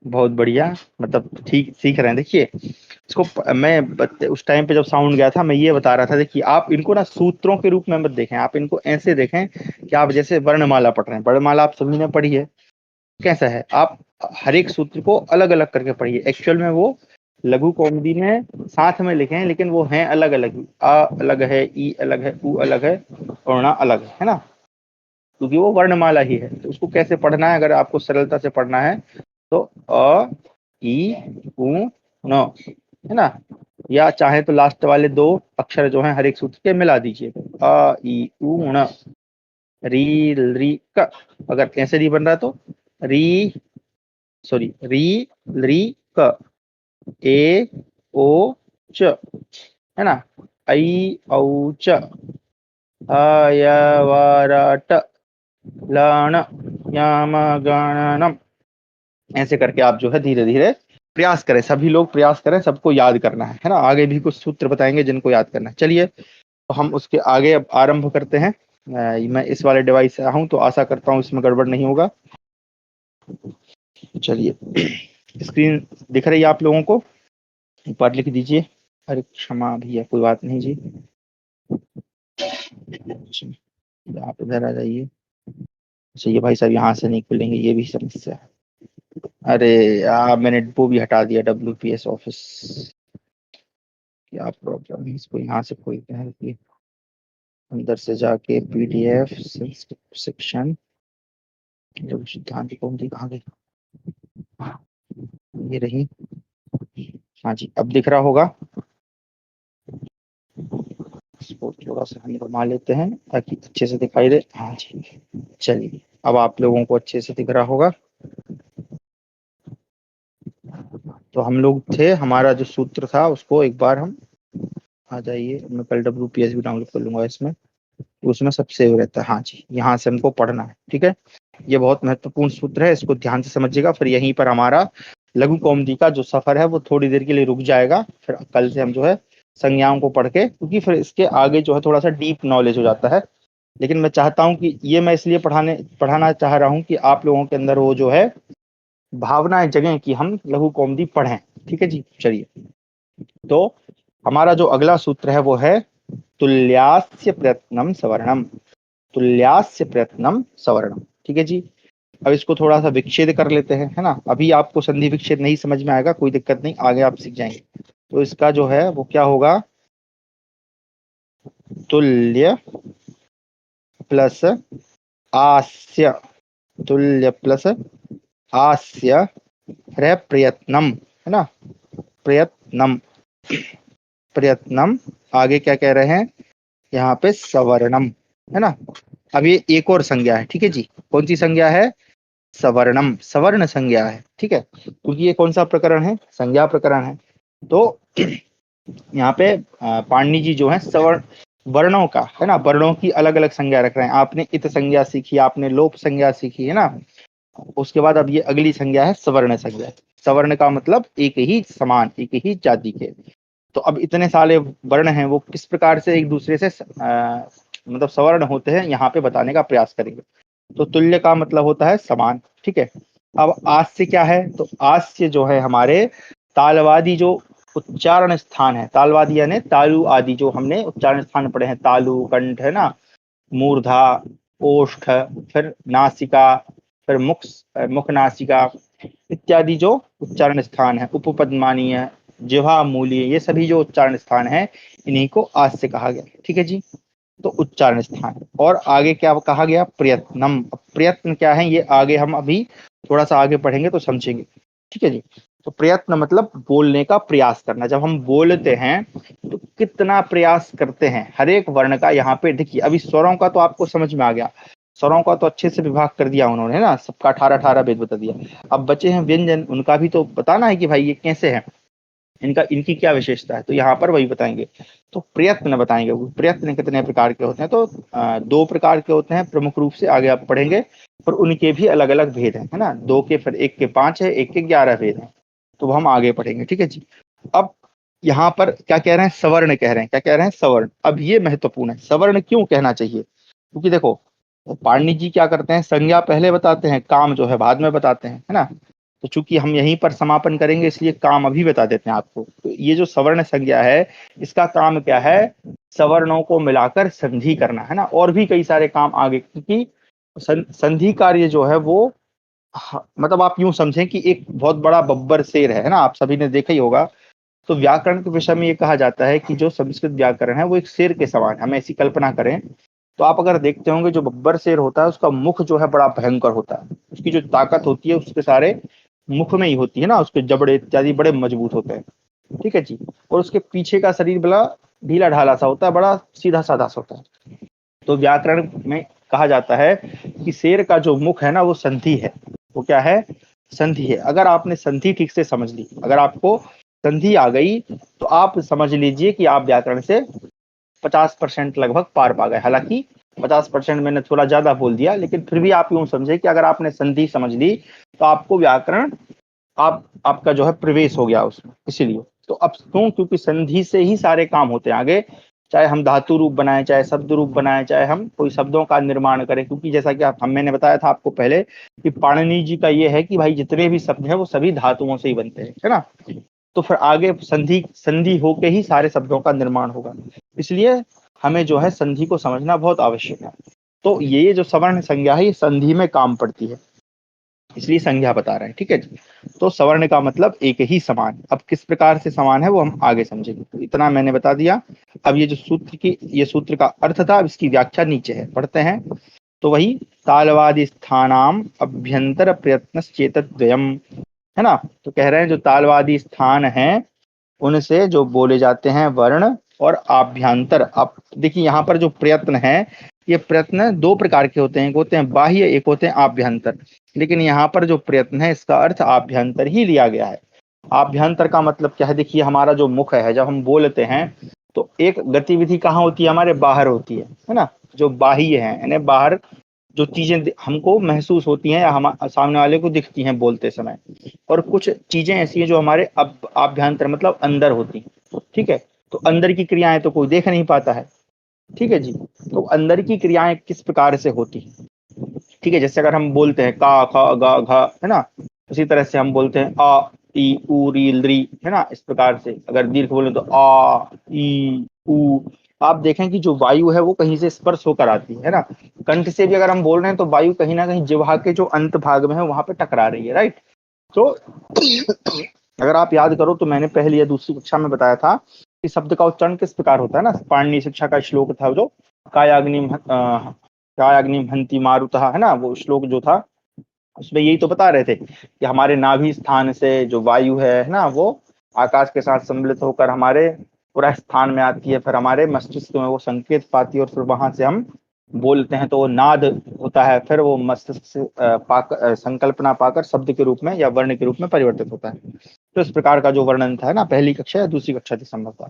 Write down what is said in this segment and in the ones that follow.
बहुत बढ़िया, मतलब ठीक सीख रहे हैं। देखिए इसको उस टाइम पे जब साउंड गया था, मैं ये बता रहा था, देखिए आप इनको ना सूत्रों के रूप में मत देखें, आप इनको ऐसे देखें कि आप जैसे वर्णमाला पढ़ रहे हैं। वर्णमाला आप सभी ने पढ़ी है, कैसा है, आप हर एक सूत्र को अलग अलग करके पढ़िए। एक्चुअल में वो लघु कौमुदी में साथ में लिखे हैं, लेकिन वो हैं अलग अलग ही। अ अलग है, ई अलग है, उ अलग है, और ना अलग है ना, क्योंकि वो वर्णमाला ही है। तो उसको कैसे पढ़ना है, अगर आपको सरलता से पढ़ना है तो अ ई उ न, है ना, या चाहे तो लास्ट वाले दो अक्षर जो हैं हर एक सूत्र के मिला दीजिए, अ ई उ न, री री क। अगर ऐसे नहीं बन रहा तो री, सॉरी, री री क, ए ओ च, है ना, ऐ औ च, अयवरट, लण, याम गणनम। ऐसे करके आप जो है धीरे धीरे प्रयास करें, सभी लोग प्रयास करें, सबको याद करना है ना। आगे भी कुछ सूत्र बताएंगे जिनको याद करना है। चलिए तो हम उसके आगे अब आरंभ करते हैं। मैं इस वाले डिवाइस से हूं तो आशा करता हूँ इसमें गड़बड़ नहीं होगा। चलिए स्क्रीन दिख रही है आप लोगों को, ऊपर लिख दीजिए। अरे क्षमा भैया, कोई बात नहीं जी, आप इधर आ जाइए। अच्छा ये भाई साहब यहाँ से नहीं खुलेंगे, ये भी समस्या है। अरे यार मैंने वो भी हटा दिया, WPS ऑफिस, क्या प्रॉब्लम है। इसको यहाँ से खोलते हैं कि अंदर से जाके PDF सेक्शन, जब सिद्धांत कौमुदी कहाँ गई, ये रही। हाँ जी, अब दिख रहा होगा। इसको थोड़ा सा हम घुमा लेते हैं ताकि अच्छे से दिखाई दे। हाँ जी, चलिए अब आप लोगों को अच्छे से दिख रहा होगा। तो हम लोग थे, हमारा जो सूत्र था उसको एक बार हम, आ जाइए, मैं कल WPS भी डाउनलोड कर लूंगा इसमें, उसमें सब सेव रहता है। हाँ जी, यहाँ से हमको पढ़ना है, ठीक है। ये बहुत महत्वपूर्ण सूत्र है, इसको ध्यान से समझिएगा। फिर यहीं पर हमारा लघु कौमुदी का जो सफर है वो थोड़ी देर के लिए रुक जाएगा। फिर कल से हम जो है संज्ञाओं को पढ़ के, क्योंकि फिर इसके आगे जो है थोड़ा सा डीप नॉलेज हो जाता है। लेकिन मैं चाहता हूँ कि ये मैं इसलिए पढ़ाना चाह रहा हूँ कि आप लोगों के अंदर वो जो है भावनाएं जगें कि हम लघु कौमुदी पढ़ें। ठीक है जी, चलिए। तो हमारा जो अगला सूत्र है वो है तुल्यास्य प्रयत्नम सवर्णम। तुल्यास्य प्रयत्नम सवर्णम, ठीक है जी। अब इसको थोड़ा सा विच्छेद कर लेते हैं, है ना। अभी आपको संधि विच्छेद नहीं समझ में आएगा, कोई दिक्कत नहीं, आगे आप सीख जाएंगे। तो इसका जो है वो क्या होगा, तुल्य प्लस आस्य, तुल्य प्लस आस्य रे प्रयत्नम, है ना, प्रयत्नम, प्रयत्नम। आगे क्या कह रहे हैं यहाँ पे, सवर्णम, है ना। अब ये एक और संज्ञा है, ठीक है जी। कौन सी संज्ञा है, सवर्णम, सवर्ण संज्ञा है, ठीक है, क्योंकि ये कौन सा प्रकरण है, संज्ञा प्रकरण है। तो यहाँ पे पाणिनि जी जो है सवर्ण वर्णों का, है ना, वर्णों की अलग अलग संज्ञा रख रहे हैं। आपने इत संज्ञा सीखी, आपने लोप संज्ञा सीखी, है ना। उसके बाद अब ये अगली संज्ञा है सवर्ण संज्ञा। सवर्ण का मतलब एक ही समान, एक ही जाति के। तो अब इतने सारे वर्ण हैं, वो किस प्रकार से एक दूसरे से मतलब सवर्ण होते हैं, यहाँ पे बताने का प्रयास करेंगे। तो तुल्य का मतलब होता है समान, ठीक है। अब आस्य क्या है, तो आस्य जो है हमारे तालवादी जो उच्चारण स्थान है, तालवादी यानी तालु आदि जो हमने उच्चारण स्थान पढ़े हैं, तालु, कंठ, है ना, मूर्धा, ओष्ठ, फिर नासिका, फिर मुख नासिका इत्यादि जो उच्चारण स्थान है, उपपद्मानीय, जिह्वा मूलीय, ये सभी जो उच्चारण स्थान है इन्हीं को आस्य कहा गया, ठीक है जी। तो उच्चारण स्थान, और आगे क्या कहा गया, प्रयत्नम। प्रयत्न क्या है, ये आगे हम अभी थोड़ा सा आगे पढ़ेंगे तो समझेंगे, ठीक है जी। तो प्रयत्न मतलब बोलने का प्रयास करना। जब हम बोलते हैं तो कितना प्रयास करते हैं हर एक वर्ण का। यहाँ पे देखिए, अभी स्वरों का तो आपको समझ में आ गया, स्वरों का तो अच्छे से विभाग कर दिया उन्होंने ना, सबका 18-18 भेद बता दिया। अब बचे हैं व्यंजन, उनका भी तो बताना है कि भाई ये कैसे है, इनका इनकी क्या विशेषता है, तो यहाँ पर वही बताएंगे। तो प्रयत्न बताएंगे, वो प्रयत्न कितने प्रकार के होते हैं, तो दो प्रकार के होते हैं प्रमुख रूप से, आगे आप पढ़ेंगे। पर उनके भी अलग अलग भेद हैं, है ना, दो के, फिर एक के 5 है, एक के 11 भेद हैं। तो वो हम आगे पढ़ेंगे, ठीक है जी। अब यहाँ पर क्या कह रहे हैं, सवर्ण कह रहे हैं, क्या कह रहे हैं, सवर्ण। अब ये महत्वपूर्ण है, सवर्ण क्यों कहना चाहिए, क्योंकि देखो पाणिनि जी क्या करते हैं, संज्ञा पहले बताते हैं, काम जो है बाद में बताते हैं, है ना। तो चूंकि हम यहीं पर समापन करेंगे इसलिए काम अभी बता देते हैं आपको। तो ये जो सवर्ण संज्ञा है इसका काम क्या है, सवर्णों को मिलाकर संधि करना है ना, और भी कई सारे काम आगे, क्योंकि संधि कार्य जो है वो मतलब आप यूं समझें कि एक बहुत बड़ा बब्बर शेर है ना, आप सभी ने देखा ही होगा। तो व्याकरण के विषय में ये कहा जाता है कि जो संस्कृत व्याकरण है वो एक शेर के समान है। हमें ऐसी कल्पना करें तो आप अगर देखते होंगे जो बब्बर शेर होता है उसका मुख जो है बड़ा भयंकर होता है, उसकी जो ताकत होती है उसके सारे मुख में ही होती है ना, उसके जबड़े इत्यादि बड़े मजबूत होते हैं, ठीक है जी। और उसके पीछे का शरीर बड़ा ढीला ढाला सा होता है, बड़ा सीधा साधा सा होता है। तो व्याकरण में कहा जाता है कि शेर का जो मुख है ना वो संधि है। वो क्या है, संधि है। अगर आपने संधि ठीक से समझ ली, अगर आपको संधि आ गई तो आप समझ लीजिए कि आप व्याकरण से 50% लगभग पार पा गए। हालांकि 50% मैंने थोड़ा ज्यादा बोल दिया, लेकिन फिर भी आप यूं समझे कि अगर आपने संधि समझ ली तो आपको व्याकरण, आपका जो है प्रवेश हो गया उसमें। इसीलिए तो अब क्यों, क्योंकि संधि से ही सारे काम होते हैं आगे, चाहे हम धातु रूप बनाएं, चाहे शब्द रूप बनाएं, चाहे हम कोई शब्दों का निर्माण करें। क्योंकि जैसा कि आप, हम मैंने बताया था आपको पहले कि पाणिनि जी का ये है कि भाई जितने भी शब्द हैं वो सभी धातुओं से ही बनते हैं, है ना। तो फिर आगे संधि संधि होके ही सारे शब्दों का निर्माण होगा। इसलिए हमें जो है संधि को समझना बहुत आवश्यक है। तो ये जो सवर्ण संज्ञा है ये संधि में काम पड़ती है, इसलिए संज्ञा बता रहे हैं, ठीक है जी। तो सवर्ण का मतलब एक ही समान। अब किस प्रकार से समान है वो हम आगे समझेंगे। तो इतना मैंने बता दिया। अब ये जो सूत्र की, ये सूत्र का अर्थ था, अब इसकी व्याख्या नीचे है, पढ़ते हैं। तो वही तालवादि स्थानाम अभ्यंतर प्रयत्न चेतद्वयम, है ना। तो कह रहे हैं जो तालवादी स्थान हैं उनसे जो बोले जाते हैं वर्ण और आभ्यंतर। आप देखिए यहाँ पर जो प्रयत्न है, ये प्रयत्न दो प्रकार के होते हैं, एक होते हैं बाह्य, एक होते हैं आभ्यंतर। लेकिन यहाँ पर जो प्रयत्न है इसका अर्थ आभ्यंतर ही लिया गया है। आभ्यंतर का मतलब क्या है, देखिए हमारा जो मुख है जब हम बोलते हैं तो एक गतिविधि कहाँ होती है, हमारे बाहर होती है ना। जो बाह्य है यानी बाहर जो चीजें हमको महसूस होती हैं या हम सामने वाले को दिखती हैं बोलते समय, और कुछ चीजें ऐसी हैं जो हमारे आभ्यंतर मतलब अंदर होती हैं, ठीक है। तो अंदर की क्रियाएं तो कोई देख नहीं पाता है, ठीक है जी। तो अंदर की क्रियाएं किस प्रकार से होती हैं, ठीक है। जैसे अगर हम बोलते हैं का ख गा घा, है ना, उसी तरह से हम बोलते हैं आ ई उ री ली, है ना। इस प्रकार से अगर दीर्घ बोले तो आ ई उ। आप देखें कि जो वायु है वो कहीं से स्पर्श होकर आती है ना। कंठ से भी अगर हम बोल रहे हैं तो वायु कहीं ना कहीं जिह्वा के जो अंत भाग में है वहां पे टकरा रही है, राइट। तो अगर आप याद करो तो मैंने पहली या दूसरी कक्षा में बताया था कि शब्द का उच्चारण किस प्रकार होता है ना। पाणिनि शिक्षा का श्लोक था जो कायाग्निम हंति मारुतः, है ना, वो श्लोक जो था उसमें यही तो बता रहे थे कि हमारे नाभि स्थान से जो वायु है ना, वो आकाश के साथ सम्मिलित होकर हमारे पूरा स्थान में आती है, फिर हमारे मस्तिष्क में वो संकेत पाती है और फिर वहां से हम बोलते हैं तो वो नाद होता है, फिर वो मस्तिष्क से पाकर संकल्पना पाकर शब्द के रूप में या वर्ण के रूप में परिवर्तित होता है। तो इस प्रकार का जो वर्णन था ना, पहली कक्षा या दूसरी कक्षा थी संभवतः,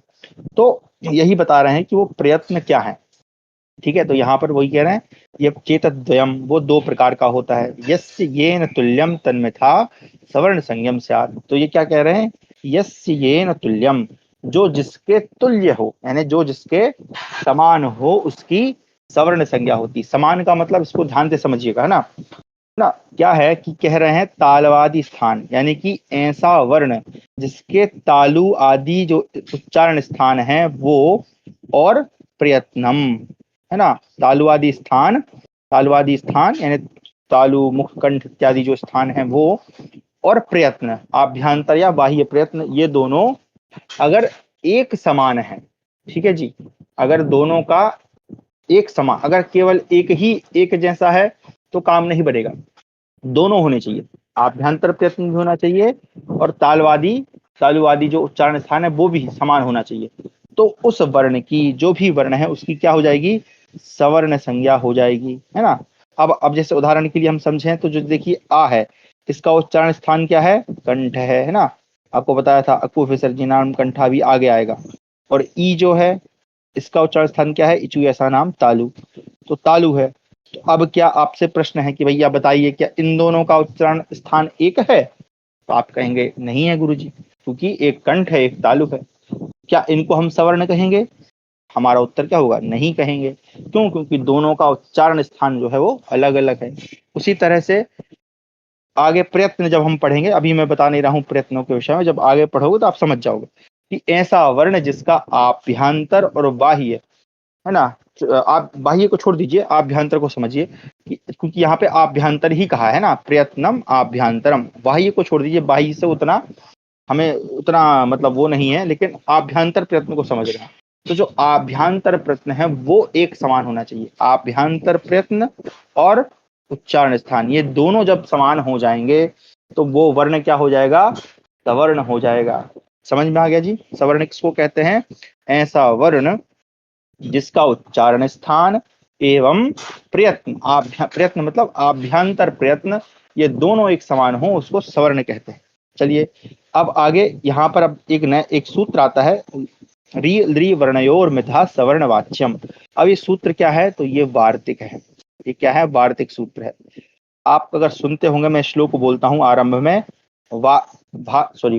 तो यही बता रहे हैं कि वो प्रयत्न क्या है, ठीक है। तो यहाँ पर वही कह रहे हैं ये चेतद्वयम वो दो प्रकार का होता है। यस्य येन तुल्यम तन्मथा सवर्ण संयम स्यात्। तो ये क्या कह रहे हैं, यस्य येन तुल्यम, जो जिसके तुल्य हो यानी जो जिसके समान हो उसकी सवर्ण संज्ञा होती। समान का मतलब इसको ध्यान से समझिएगा, है ना। क्या है कि कह रहे हैं तालवादी स्थान यानी कि ऐसा वर्ण जिसके तालु आदि जो उच्चारण स्थान है वो, और प्रयत्नम, है ना। तालुवादी स्थान यानी तालु मुख कंठ इत्यादि जो स्थान है वो, और प्रयत्न आभ्यंतर या बाह्य प्रयत्न, ये दोनों अगर एक समान है, ठीक है जी। अगर दोनों का एक समान, अगर केवल एक ही एक जैसा है तो काम नहीं बढ़ेगा, दोनों होने चाहिए। आभ्यंतर प्रयत्न भी होना चाहिए और तालुवादी जो उच्चारण स्थान है वो भी समान होना चाहिए। तो उस वर्ण की जो भी वर्ण है उसकी क्या हो जाएगी, सवर्ण संज्ञा हो जाएगी, है ना। अब जैसे उदाहरण के लिए हम समझें तो जो देखिए आ है, इसका उच्चारण स्थान क्या है, कंठ है ना। आपको बताया था अकु विसर्जनाम कंठा भी आगे आएगा। और ई जो है इसका उच्चारण स्थान क्या है, इचु ऐसा नाम तालु, तो तालु है। तो अब क्या आपसे प्रश्न है कि भैया बताइए क्या इन दोनों का उच्चारण स्थान एक है, तो आप कहेंगे नहीं है गुरुजी, क्योंकि एक कंठ है एक तालु है। क्या इनको हम सवर्ण कहेंगे, हमारा उत्तर क्या होगा, नहीं कहेंगे। क्यों, क्योंकि दोनों का उच्चारण स्थान जो है वो अलग अलग है। उसी तरह से आगे प्रयत्न जब हम पढ़ेंगे, अभी मैं बता नहीं रहा हूँ प्रयत्नों के विषय में, जब आगे पढ़ोगे तो आप समझ जाओगे कि ऐसा वर्ण जिसका आभ्यंतर और बाह्य, है ना, आप बाह्य को छोड़ दीजिए, आभ्यंतर को समझिए कि क्योंकि यहाँ पे आभ्यंतर ही कहा है ना, प्रयत्नम आभ्यंतरम, बाह्य को छोड़ दीजिए, बाह्य से उतना हमें उतना मतलब वो नहीं है, लेकिन आभ्यंतर प्रयत्न को समझ रहे हैं। तो जो आभ्यंतर प्रयत्न है वो एक समान होना चाहिए। आभ्यंतर प्रयत्न और उच्चारण स्थान, ये दोनों जब समान हो जाएंगे तो वो वर्ण क्या हो जाएगा, सवर्ण हो जाएगा। समझ में आ गया जी? सवर्ण किसको कहते हैं? ऐसा वर्ण जिसका उच्चारण स्थान एवं प्रयत्न, प्रयत्न मतलब आभ्यंतर प्रयत्न, ये दोनों एक समान हो उसको सवर्ण कहते हैं। चलिए अब आगे यहाँ पर अब एक सूत्र आता है, री ली वर्णयोर मिथा सवर्ण वाच्यम। अब ये सूत्र क्या है? तो ये वार्तिक है। ये क्या है? वार्तिक सूत्र है। आप अगर सुनते होंगे, मैं श्लोक बोलता हूँ आरंभ में,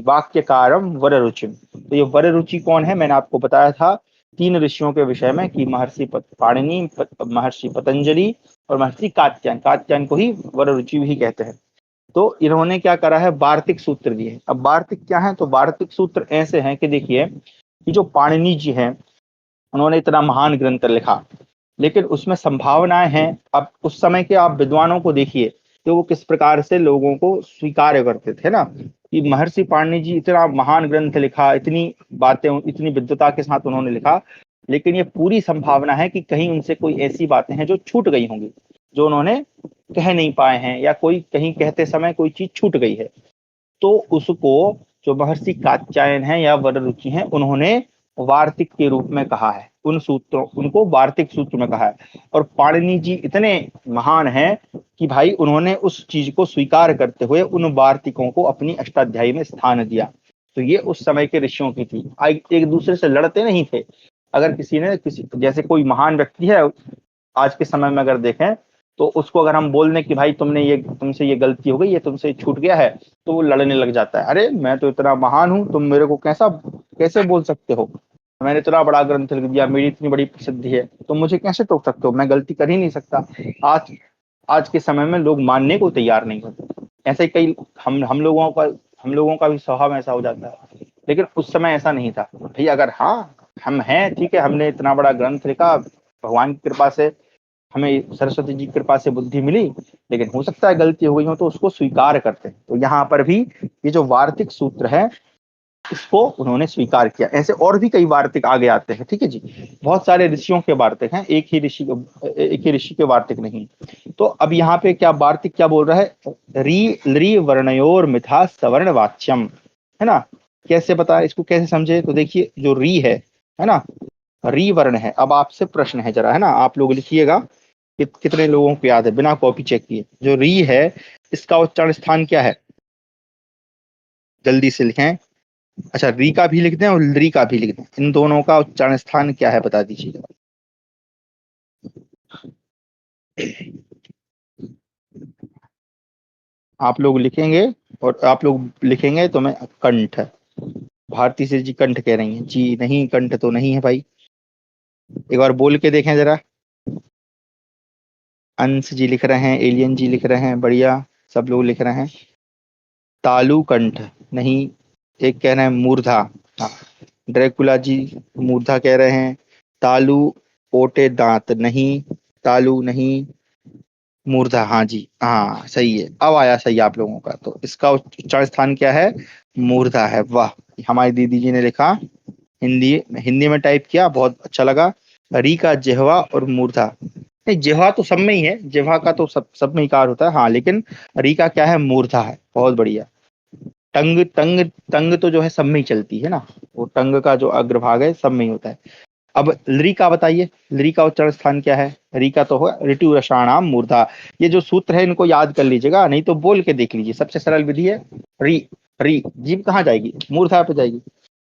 वाक्यकारम वर रुचि। तो ये वर रुचि कौन है? मैंने आपको बताया था तीन ऋषियों के विषय में कि महर्षि पाणिनि, महर्षि पतंजलि और महर्षि कात्यायन। कात्यायन को ही वर रुचि भी कहते हैं। तो इन्होंने क्या करा है? वार्तिक सूत्र दिए। अब वार्तिक क्या है? तो वार्तिक सूत्र ऐसे हैं कि देखिए कि जो पाणिनि जी हैं, उन्होंने इतना महान ग्रंथ लिखा, लेकिन उसमें संभावनाएं हैं। अब उस समय के आप विद्वानों को देखिए कि वो किस प्रकार से लोगों को स्वीकार करते थे ना, कि महर्षि पाणिनि जी इतना महान ग्रंथ लिखा, इतनी बातें इतनी विद्वता के साथ उन्होंने लिखा, लेकिन ये पूरी संभावना है कि कहीं उनसे कोई ऐसी बातें हैं जो छूट गई होंगी, जो उन्होंने कह नहीं पाए हैं, या कोई कहीं कहते समय कोई चीज छूट गई है। तो उसको जो महर्षि कात्यायन है या वररुचि हैं, उन्होंने वार्तिक के रूप में कहा है। उन सूत्रों, उनको वार्तिक सूत्र में कहा है। और पाणिनि जी इतने महान हैं कि भाई उन्होंने उस चीज को स्वीकार करते हुए उन वार्तिकों को अपनी अष्टाध्यायी में स्थान दिया। तो ये उस समय के ऋषियों की थी। एक दूसरे से लड़ते नहीं थे। अगर किसी ने किसी, जैसे कोई महान व्यक्ति है आज के समय में अगर देखें, तो उसको अगर हम बोल दें कि भाई तुमसे ये गलती हो गई, ये तुमसे छूट गया है, तो वो लड़ने लग जाता है। अरे मैं तो इतना महान हूं, तुम मेरे को कैसे बोल सकते हो? मैंने इतना बड़ा ग्रंथ लिख दिया, मेरी इतनी बड़ी प्रसिद्धि है, तुम मुझे कैसे टोक सकते हो? मैं गलती कर ही नहीं सकता। आज आज के समय में लोग मानने को तैयार नहीं होते। ऐसे ही कई हम लोगों का भी स्वभाव ऐसा हो जाता है। लेकिन उस समय ऐसा नहीं था भैया। अगर हाँ हम हैं, ठीक है, हमने इतना बड़ा ग्रंथ लिखा, भगवान की कृपा से हमें, सरस्वती जी की कृपा से बुद्धि मिली, लेकिन हो सकता है गलती हो गई हो, तो उसको स्वीकार करते हैं। तो यहाँ पर भी ये जो वार्तिक सूत्र है, इसको उन्होंने स्वीकार किया। ऐसे और भी कई वार्तिक आगे आते हैं, ठीक है जी। बहुत सारे ऋषियों के वार्तिक हैं, एक ही ऋषि के वार्तिक नहीं। तो अब यहाँ पे क्या वार्तिक क्या बोल रहा है? री ली वर्णयोर मिथा सवर्ण वाच्यम, है ना। कैसे पता इसको, कैसे समझे? तो देखिए जो री है ना, री वर्ण है। अब आपसे प्रश्न है जरा, है ना, आप लोग लिखिएगा कि कितने लोगों को याद है, बिना कॉपी चेक किए। जो री है, इसका उच्चारण स्थान क्या है? जल्दी से लिखें। अच्छा, री का भी लिख दें और ली का भी लिख दें, इन दोनों का उच्चारण स्थान क्या है बता दीजिएगा। आप लोग लिखेंगे, और आप लोग लिखेंगे तो मैं कंठ, भारती से जी कंठ कह रही हैं जी, नहीं कंठ तो नहीं है भाई। एक बार बोल के देखें जरा। अंश जी लिख रहे हैं, एलियन जी लिख रहे हैं, बढ़िया, सब लोग लिख रहे हैं। तालु कंठ नहीं, एक कह रहे हैं मूर्धा, हाँ, ड्रैकुला जी मूर्धा कह रहे हैं। तालु ओटे दांत नहीं, तालु नहीं, मूर्धा, हाँ जी, हाँ सही है, अब आया सही आप लोगों का। तो इसका उच्चारण स्थान क्या है? मूर्धा है। वाह, हमारी दीदी जी ने लिखा, हिंदी हिंदी में टाइप किया, बहुत अच्छा लगा। री का जिह्वा और मूर्धा, नहीं जिह्वा तो सब में ही है, जिह्वा का तो सब में ही कार होता है, हाँ, लेकिन री का क्या है? मूर्धा है। बहुत बढ़िया। टंग टंग टंग तो जो है सब में ही चलती है ना, वो टंग का जो अग्रभाग है सब में ही होता है। अब लरी का बताइए, लरी का उच्चारण स्थान क्या है? री का तो होगा ऋतु रसाणाम मूर्धा। ये जो सूत्र है इनको याद कर लीजिएगा, नहीं तो बोल के देख लीजिए, सबसे सरल विधि है। री, री जीभ कहाँ जाएगी? मूर्धा पे जाएगी।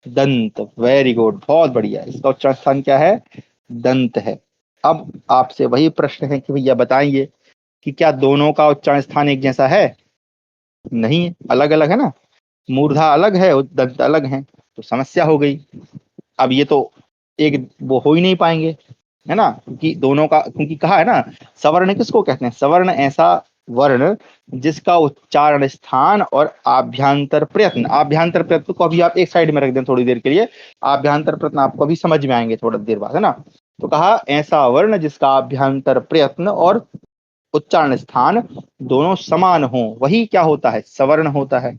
दंत, वेरी गुड, बहुत बढ़िया। इसका उच्चारण स्थान क्या है? दंत है। अब आपसे वही प्रश्न है कि भैया बताइए कि क्या दोनों का उच्चारण स्थान एक जैसा है? नहीं है, अलग अलग है ना। मूर्धा अलग है और दंत अलग है, तो समस्या हो गई। अब ये तो एक वो हो ही नहीं पाएंगे, है ना, क्योंकि दोनों का, क्योंकि कहा है ना, सवर्ण किसको कहते हैं? सवर्ण ऐसा वर्ण जिसका उच्चारण स्थान और आभ्यंतर प्रयत्न, आभ्यंतर प्रयत्न को अभी आप एक साइड में रख दें थोड़ी देर के लिए, आभ्यंतर प्रयत्न आपको अभी समझ में आएंगे थोड़ा देर बाद, है ना। तो कहा ऐसा वर्ण जिसका आभ्यंतर प्रयत्न और उच्चारण स्थान दोनों समान हो वही क्या होता है, सवर्ण होता है।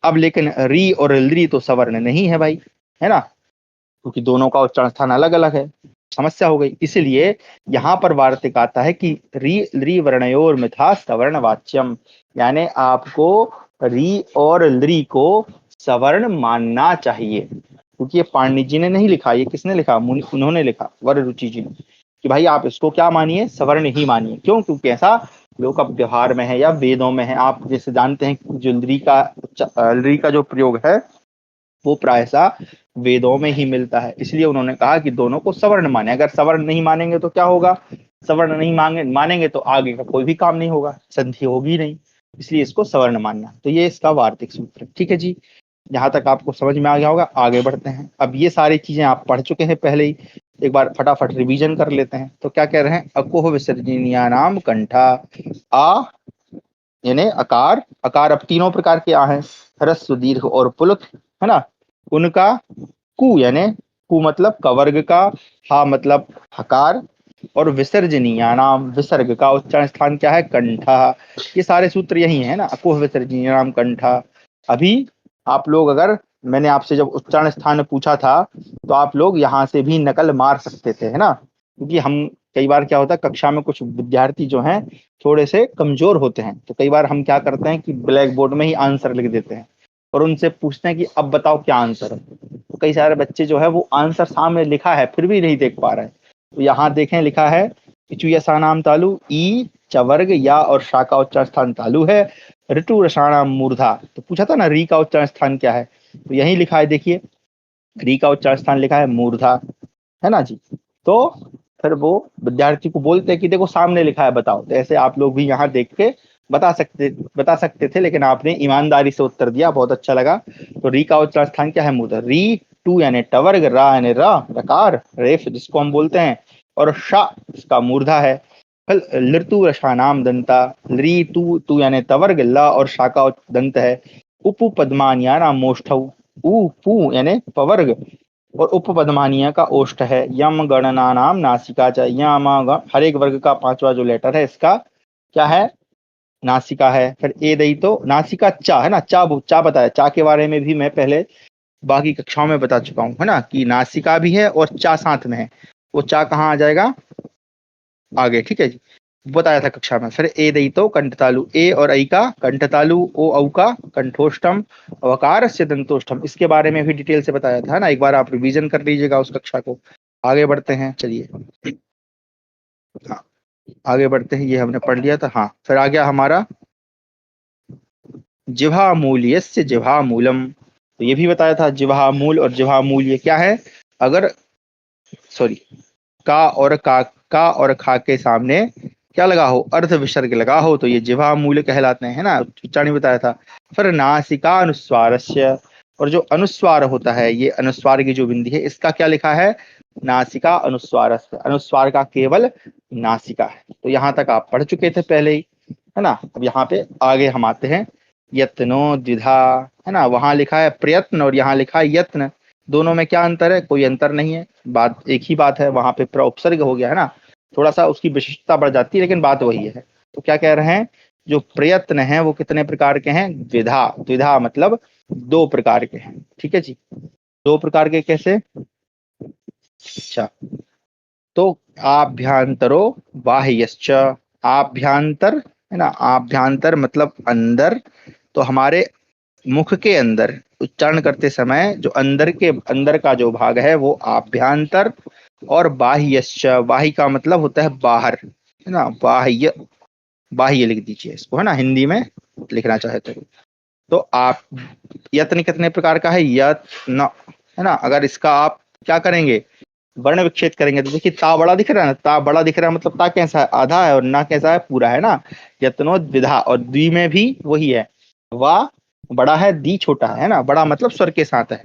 अब लेकिन री और लृ तो सवर्ण नहीं है भाई, है ना, क्योंकि दोनों का उच्चारण स्थान अलग अलग है, समस्या हो गई। इसलिए यहाँ पर वार्तिक आता है कि री लृ वर्णयोर मिथा सवर्ण वाच्यम, यानी आपको री और लृ को सवर्ण मानना चाहिए, क्योंकि ये पाणिनि जी ने नहीं लिखा, ये किसने लिखा, उन्होंने लिखा, वर रुचि जी ने, कि भाई आप इसको क्या मानिए, सवर्ण ही मानिए। क्यों, क्योंकि ऐसा लोग का व्यवहार में है या वेदों में है। आप जैसे जानते हैं कि जो लृ का जो प्रयोग है वो प्रायशः वेदों में ही मिलता है, इसलिए उन्होंने कहा कि दोनों को सवर्ण माने। अगर सवर्ण नहीं मानेंगे तो क्या होगा, सवर्ण नहीं मानेंगे तो आगे का कोई भी काम नहीं होगा, संधि होगी नहीं, इसलिए इसको सवर्ण मानना। तो ये इसका वार्तिक सूत्र है, ठीक है जी। यहाँ तक आपको समझ में आ गया होगा, आगे बढ़ते हैं। अब ये सारी चीजें आप पढ़ चुके हैं पहले ही, एक बार फटाफट रिवीजन कर लेते हैं। तो क्या कह रहे हैं, अकुह विसर्जनीया नाम कंठा, आ यानी अकार, अकार अब तीनों प्रकार के आ हैं, ह्रस्व दीर्घ और पुलुत, है ना। उनका कु यानी कु मतलब कवर्ग का, हा मतलब हकार, और विसर्जनीय नाम विसर्ग का उच्चारण स्थान क्या है, कंठा। ये सारे सूत्र यही है ना, अकुह विसर्जनीय नाम कंठा। अभी आप लोग अगर, मैंने आपसे जब उच्चारण स्थान पूछा था तो आप लोग यहाँ से भी नकल मार सकते थे, है ना, क्योंकि हम कई बार क्या होता है कक्षा में कुछ विद्यार्थी जो हैं थोड़े से कमजोर होते हैं, तो कई बार हम क्या करते हैं कि ब्लैक बोर्ड में ही आंसर लिख देते हैं और उनसे पूछते हैं कि अब बताओ क्या आंसर है। तो कई सारे बच्चे जो है वो आंसर सामने लिखा है फिर भी नहीं देख पा रहे हैं। तो यहाँ देखें लिखा है इचु यसा नाम तालु, ई चवर्ग या और शा का उच्चारण स्थान तालु है, ऋतु रसाणाम मूर्धा। तो पूछा था ना री का उच्चारण स्थान क्या है, तो यही लिखा है, देखिए री का उच्चारण स्थान लिखा है मूर्धा, है ना जी। तो फिर वो विद्यार्थी को बोलते हैं कि देखो सामने लिखा है बताओ, तो ऐसे आप लोग भी यहाँ देख के बता सकते थे, लेकिन आपने ईमानदारी से उत्तर दिया, बहुत अच्छा लगा। तो री का उच्चारण स्थान क्या है, मूर्धा। री टू यानी टवर्ग, रा यानी रकार रेफ जिसको हम बोलते हैं, और शा इसका मूर्धा है। फिर लृतु रशा नाम दंता, लृ टू टू यानी तवर्ग, ला और शा का दंत है। उपु पद्मान्या नाम मोष्ठौ, उ पू यानी पवर्ग और उपपदमानीय का ओष्ठ है। यम गणना नाम नासिका च, यम हर एक वर्ग का पांचवा जो लेटर है इसका क्या है, नासिका है। फिर ए दई तो नासिका चा है ना, चा बताया, चा के बारे में भी मैं पहले बाकी कक्षाओं में बता चुका हूँ, है ना, कि नासिका भी है और चा साथ में है। वो चा कहाँ आ जाएगा आगे, ठीक है जी, बताया था कक्षा में। फिर ए दई तो कंठतालु, ए और ऐ का कंठतालु, ओ औ का कंठोष्टम, वकार से दंतोष्टम, इसके बारे में भी डिटेल से बताया था ना, एक बार आप रिवीजन कर लीजिएगा उस कक्षा को। आगे बढ़ते हैं, चलिए, हाँ आगे बढ़ते हैं, ये हमने पढ़ लिया था। हाँ फिर आ गया हमारा जिह्वा मूल्यस्य जिह्वा मूलम, तो ये भी बताया था जिह्वा मूल और जिह्वा मूल्य क्या है। अगर सॉरी का और खा के सामने क्या लगा हो, अर्ध विसर्ग लगा हो, तो ये जिह्वा मूल कहलाते हैं, है ना, उच्चारण बताया था। फिर नासिका अनुस्वारस्य, और जो अनुस्वार होता है, ये अनुस्वार की जो बिंदी है इसका क्या लिखा है, नासिका अनुस्वारस्य, अनुस्वार का केवल नासिका है। तो यहाँ तक आप पढ़ चुके थे पहले ही, है ना। अब यहाँ पे आगे हम आते हैं, यत्नो द्विधा, है ना, वहां लिखा है प्रयत्न और यहाँ लिखा है यत्न, दोनों में क्या अंतर है, कोई अंतर नहीं है, बात एक ही बात है। वहां पे उपसर्ग हो गया है ना, थोड़ा सा उसकी विशिष्टता बढ़ जाती है, लेकिन बात वही है। तो क्या कह रहे हैं, जो प्रयत्न है वो कितने प्रकार के हैं, द्विधा, द्विधा मतलब दो प्रकार के हैं, ठीक है जी। दो प्रकार के कैसे, अच्छा, तो आभ्यंतरो बाह्यश्च, आभ्यंतर है ना, आभ्यंतर मतलब अंदर, तो हमारे मुख के अंदर उच्चारण करते समय जो अंदर का जो भाग है वो आभ्यंतर, और बाह्यश्च, बाह्य का मतलब होता है बाहर, है ना, बाह्य, बाह्य लिख दीजिए इसको, है ना, हिंदी में लिखना चाहे तो आप यत्न कितने प्रकार का है, यत्न, है ना। अगर इसका आप क्या करेंगे, वर्ण विच्छेद करेंगे, तो देखिए ता बड़ा दिख रहा है ना, ता बड़ा दिख रहा है मतलब ता कैसा है, आधा है, और ना कैसा है, पूरा है ना। यत्नो द्विधा, और द्वि में भी वही है, वाह बड़ा है, दी छोटा है ना, बड़ा मतलब स्वर के साथ है।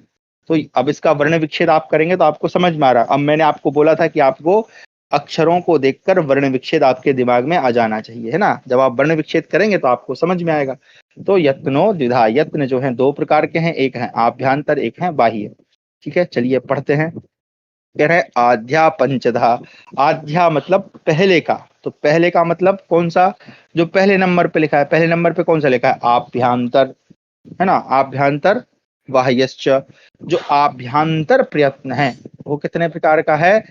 तो अब इसका वर्ण विच्छेद आप करेंगे तो आपको समझ में आ रहा है। अब मैंने आपको बोला था कि आपको अक्षरों को देखकर वर्ण विच्छेद आपके दिमाग में आ जाना चाहिए, है ना। जब आप वर्ण विच्छेद करेंगे तो आपको समझ में आएगा। तो यत्नो द्विधा, यत्न जो है दो प्रकार के हैं, एक है आभ्यंतर, एक है बाह्य। ठीक है, चलिए पढ़ते हैं। कह रहे हैं आध्या पंचधा। आध्या मतलब पहले का, तो पहले का मतलब कौन सा, जो पहले नंबर पे लिखा है, पहले नंबर पे कौन सा लिखा है, आभ्यंतर, है ना। आभ्यंतर बाह्यश्च, जो आभ्यंतर प्रयत्न है वो कितने प्रकार का है,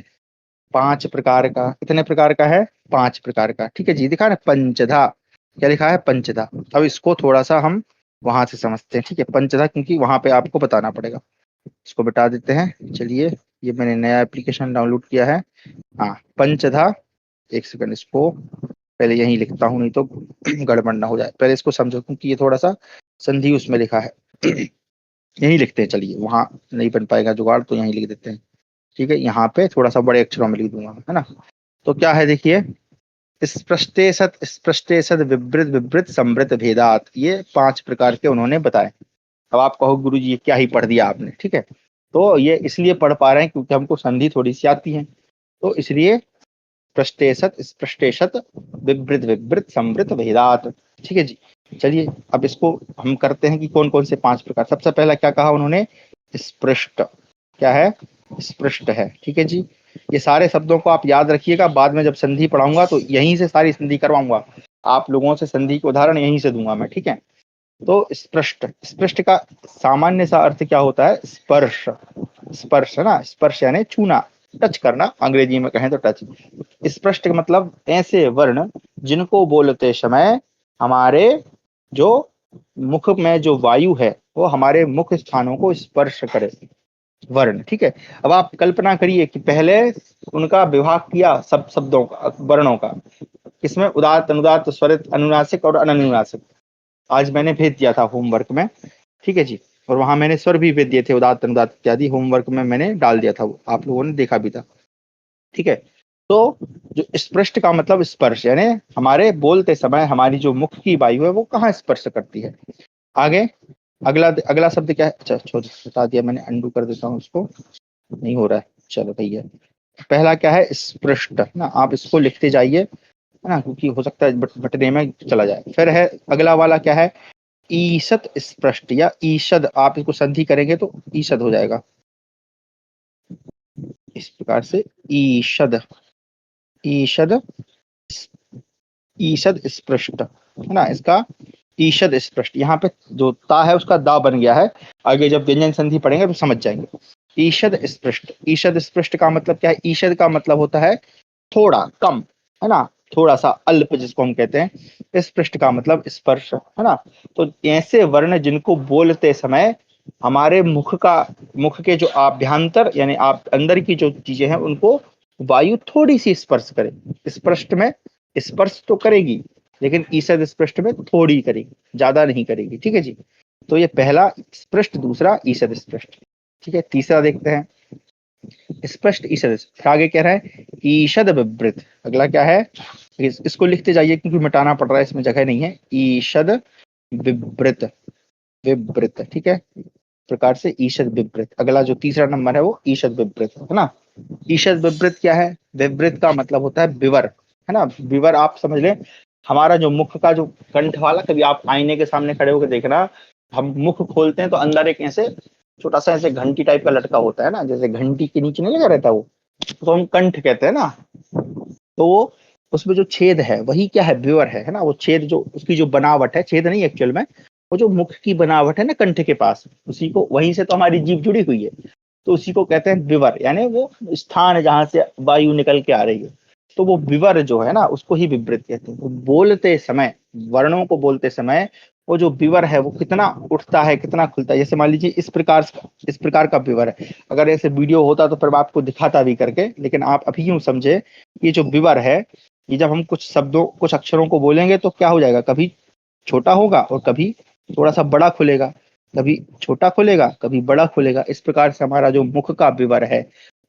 5 प्रकार का। कितने प्रकार का है, 5 प्रकार का। ठीक है जी, दिखा ना पंचधा, क्या लिखा है, पंचधा। अब इसको थोड़ा सा हम वहां से समझते हैं। ठीक है, पंचधा क्योंकि वहां पे आपको बताना पड़ेगा। इसको बता देते हैं, चलिए। ये मैंने नया एप्लीकेशन डाउनलोड किया है। हाँ, पंचधा। एक सेकंड, इसको पहले यहीं लिखता हूँ, नहीं तो गड़बड़ ना हो जाए। पहले इसको समझो क्योंकि ये थोड़ा सा संधि उसमें लिखा है। यहीं लिखते हैं, चलिए, वहां नहीं बन पाएगा जुगाड़ तो यहीं लिख देते हैं। ठीक है, यहाँ पे थोड़ा सा बड़े अक्षरों में लिख दूंगा, है ना। तो क्या है देखिए, स्पृष्टे सत, स्पृष्टे सत, विवृत विवृत, समृत भेदात, ये 5 प्रकार के उन्होंने बताए। अब आप कहो गुरु जी ये क्या ही पढ़ दिया आपने। ठीक है, तो ये इसलिए पढ़ पा रहे हैं क्योंकि हमको संधि थोड़ी सी आती है, तो इसलिए पृष्ठेशत, स्पृष्टेशत, विवृत विवृत, समृत भेदात। ठीक है जी, चलिए अब इसको हम करते हैं कि कौन कौन से 5 प्रकार। सबसे पहला क्या कहा उन्होंने, स्पृष्ट। क्या है, स्पृष्ट है। ठीक है जी, ये सारे शब्दों को आप याद रखिएगा, बाद में जब संधि पढ़ाऊंगा तो यहीं से सारी संधि करवाऊंगा आप लोगों से, संधि के उदाहरण यहीं से दूंगा मैं। ठीक है, तो स्पृष्ट, स्पृष्ट का सामान्य सा अर्थ क्या होता है, स्पर्श। स्पर्श है ना, स्पर्श यानी छूना, टच करना, अंग्रेजी में कहें तो टच। स्पष्ट का मतलब ऐसे वर्ण जिनको बोलते समय हमारे जो मुख में जो वायु है वो हमारे मुख स्थानों को स्पर्श करे, वर्ण। ठीक है, अब आप कल्पना करिए कि पहले उनका विभाग किया सब शब्दों का, वर्णों का, इसमें उदात्त, अनुदात्त, स्वरित, अनुनासिक और अननुनासिक। आज मैंने भेज दिया था होमवर्क में। ठीक है जी, और वहां मैंने स्वर भी भेज दिए थे, उदात्त अनुदात्त इत्यादि होमवर्क में मैंने डाल दिया था, वो आप लोगों ने देखा भी था। ठीक है, तो जो स्पृष्ट का मतलब स्पर्श, यानी हमारे बोलते समय हमारी जो मुख की वायु है वो कहाँ स्पर्श करती है। आगे अगला अगला शब्द क्या है, अच्छा छोड़, बता दिया मैंने, अंडू कर देता हूँ उसको, नहीं हो रहा है, चलो भैया। पहला क्या है, स्पृष्ट ना, आप इसको लिखते जाइए, है ना, क्योंकि हो सकता है बटने में चला जाए। फिर है अगला वाला क्या है, ईशद स्पृष्ट या ईशद, आप इसको संधि करेंगे तो ईशद हो जाएगा, इस प्रकार से ईशद, ईशद, ईशद स्पृष्ट, है ना। इसका ईशद स्पृष्ट, यहाँ पे जो ता है उसका दा बन गया है, आगे जब व्यंजन संधि पढ़ेंगे तो समझ जाएंगे। ईशद स्पृष्ट, ईशद स्पृष्ट का मतलब क्या है, ईशद का मतलब होता है थोड़ा कम, है ना, थोड़ा सा अल्प जिसको हम कहते हैं। स्पृष्ट का मतलब स्पर्श, है ना। तो ऐसे वर्ण जिनको बोलते समय हमारे मुख का, मुख के जो आभ्यंतर यानी आप अंदर की जो चीजें हैं उनको वायु थोड़ी सी स्पर्श करे। स्पष्ट में स्पर्श तो करेगी लेकिन ईसद स्पृष्ट में थोड़ी करेगी, ज्यादा नहीं करेगी। ठीक है जी, तो ये पहला स्पृष्ट, दूसरा ईसद स्पृष्ट। ठीक है, तीसरा देखते हैं, स्पष्ट ईशद। फिर आगे कह रहा है ईशद विवृत, अगला क्या है, इसको लिखते जाइए क्योंकि मिटाना पड़ रहा है, इसमें जगह नहीं है। ईशद विवृत, विवृत, ठीक है, प्रकार से ईशद विवृत। अगला जो तीसरा नंबर है वो ईशद विवृत है ना। ईशद विवृत क्या है, विवृत का मतलब होता है विवर, है ना। विवर आप समझ लें, हमारा जो मुख का जो कंठ वाला, कभी आप आईने के सामने खड़े होकर देखना, हम मुख खोलते हैं तो अंदर एक ऐसे छोटा सा ऐसे घंटी टाइप का लटका होता है ना, जैसे घंटी के नीचे नहीं लगा रहता वो, तो हम कंठ कहते हैं ना। तो वो उसमें जो छेद है वही क्या है, व्यूअर है ना। वो छेद जो उसकी जो बनावट है, छेद नहीं एक्चुअल में, वो जो मुख की बनावट है ना कंठ के पास, उसी को, वहीं से तो हमारी जीभ जुड़ी हुई है, तो उसी को कहते हैं विवर, यानी वो स्थान जहां से वायु निकल के आ रही है। तो वो विवर जो है ना उसको ही विवृत कहते हैं। वो बोलते समय, वर्णों को बोलते समय वो जो विवर है वो कितना उठता है कितना खुलता है। जैसे मान लीजिए इस प्रकार का विवर है, अगर ऐसे वीडियो होता तो फिर मैं आपको दिखाता भी करके, लेकिन आप अभी यूं समझे, ये जो विवर है, ये जब हम कुछ शब्दों, कुछ अक्षरों को बोलेंगे तो क्या हो जाएगा, कभी छोटा होगा और कभी थोड़ा सा बड़ा खुलेगा, कभी छोटा खुलेगा कभी बड़ा खुलेगा। इस प्रकार से हमारा जो मुख का विवर है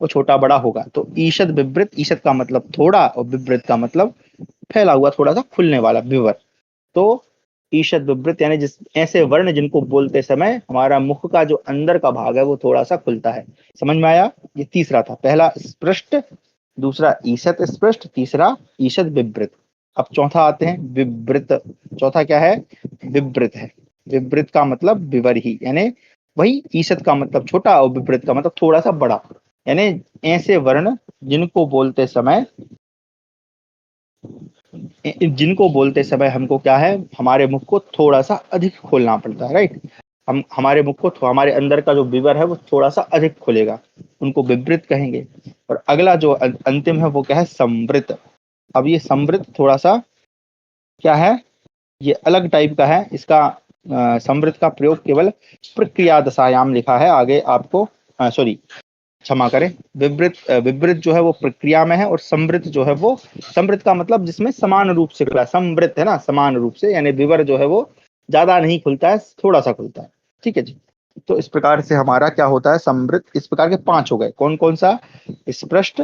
वो छोटा बड़ा होगा। तो ईशद विवृत, ईशद का मतलब थोड़ा और विवृत का मतलब फैला हुआ, थोड़ा सा खुलने वाला विवर। तो ईशद विवृत यानी जिस ऐसे वर्ण जिनको बोलते समय हमारा मुख का जो अंदर का भाग है वो थोड़ा सा खुलता है। समझ में आया, ये तीसरा था। पहला स्पृष्ट, दूसरा ईशत स्पृष्ट, तीसरा ईशत विवृत। अब चौथा आते हैं विवृत। चौथा क्या है? विवृत है। विवृत का मतलब विवर ही, यानी वही ईशत का मतलब छोटा और विवृत का मतलब थोड़ा सा बड़ा, यानी ऐसे वर्ण जिनको बोलते समय हमको क्या है, हमारे मुख को थोड़ा सा अधिक खोलना पड़ता है, राइट। हम हमारे मुख को हमारे अंदर का जो विवर है वो थोड़ा सा अधिक खुलेगा, उनको विवृत कहेंगे। और अगला जो अंतिम है वो क्या है? संवृत। अब ये संवृत थोड़ा सा क्या है, ये अलग टाइप का है। इसका संवृत का प्रयोग केवल प्रक्रिया दशायाम लिखा है, आगे आपको सॉरी क्षमा करें, विवृत जो है वो प्रक्रिया में है, और संवृत जो है वो, संवृत का मतलब जिसमें समान रूप से खुला, संवृत है ना, समान रूप से, यानी विवर जो है वो ज्यादा नहीं खुलता है, थोड़ा सा खुलता है। ठीक है जी। तो इस प्रकार से हमारा क्या होता है, संवृत। इस प्रकार के 5 हो गए। कौन कौन सा? स्पृष्ट,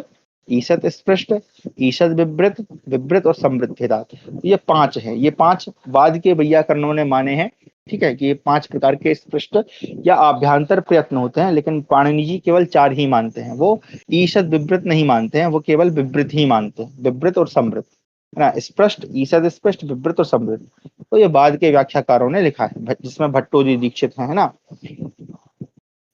ईशत स्पृष्ट, ईशत विवृत, विवृत और संवृत भेदात। ये 5 हैं। ये 5 बाद के वैयाकरणों ने माने हैं। ठीक है कि ये 5 प्रकार के स्पृष्ट या आभ्यंतर प्रयत्न होते हैं, लेकिन पाणिनि जी केवल 4 ही मानते हैं। वो ईशत विवृत नहीं मानते हैं, वो केवल विवृत ही मानते हैं, विवृत और संवृत, है ना। स्पष्ट, ईशत स्पष्ट, विवृत और संवृत। तो ये बाद के व्याख्याकारों ने लिखा है, जिसमें भट्टो जी दीक्षित है ना।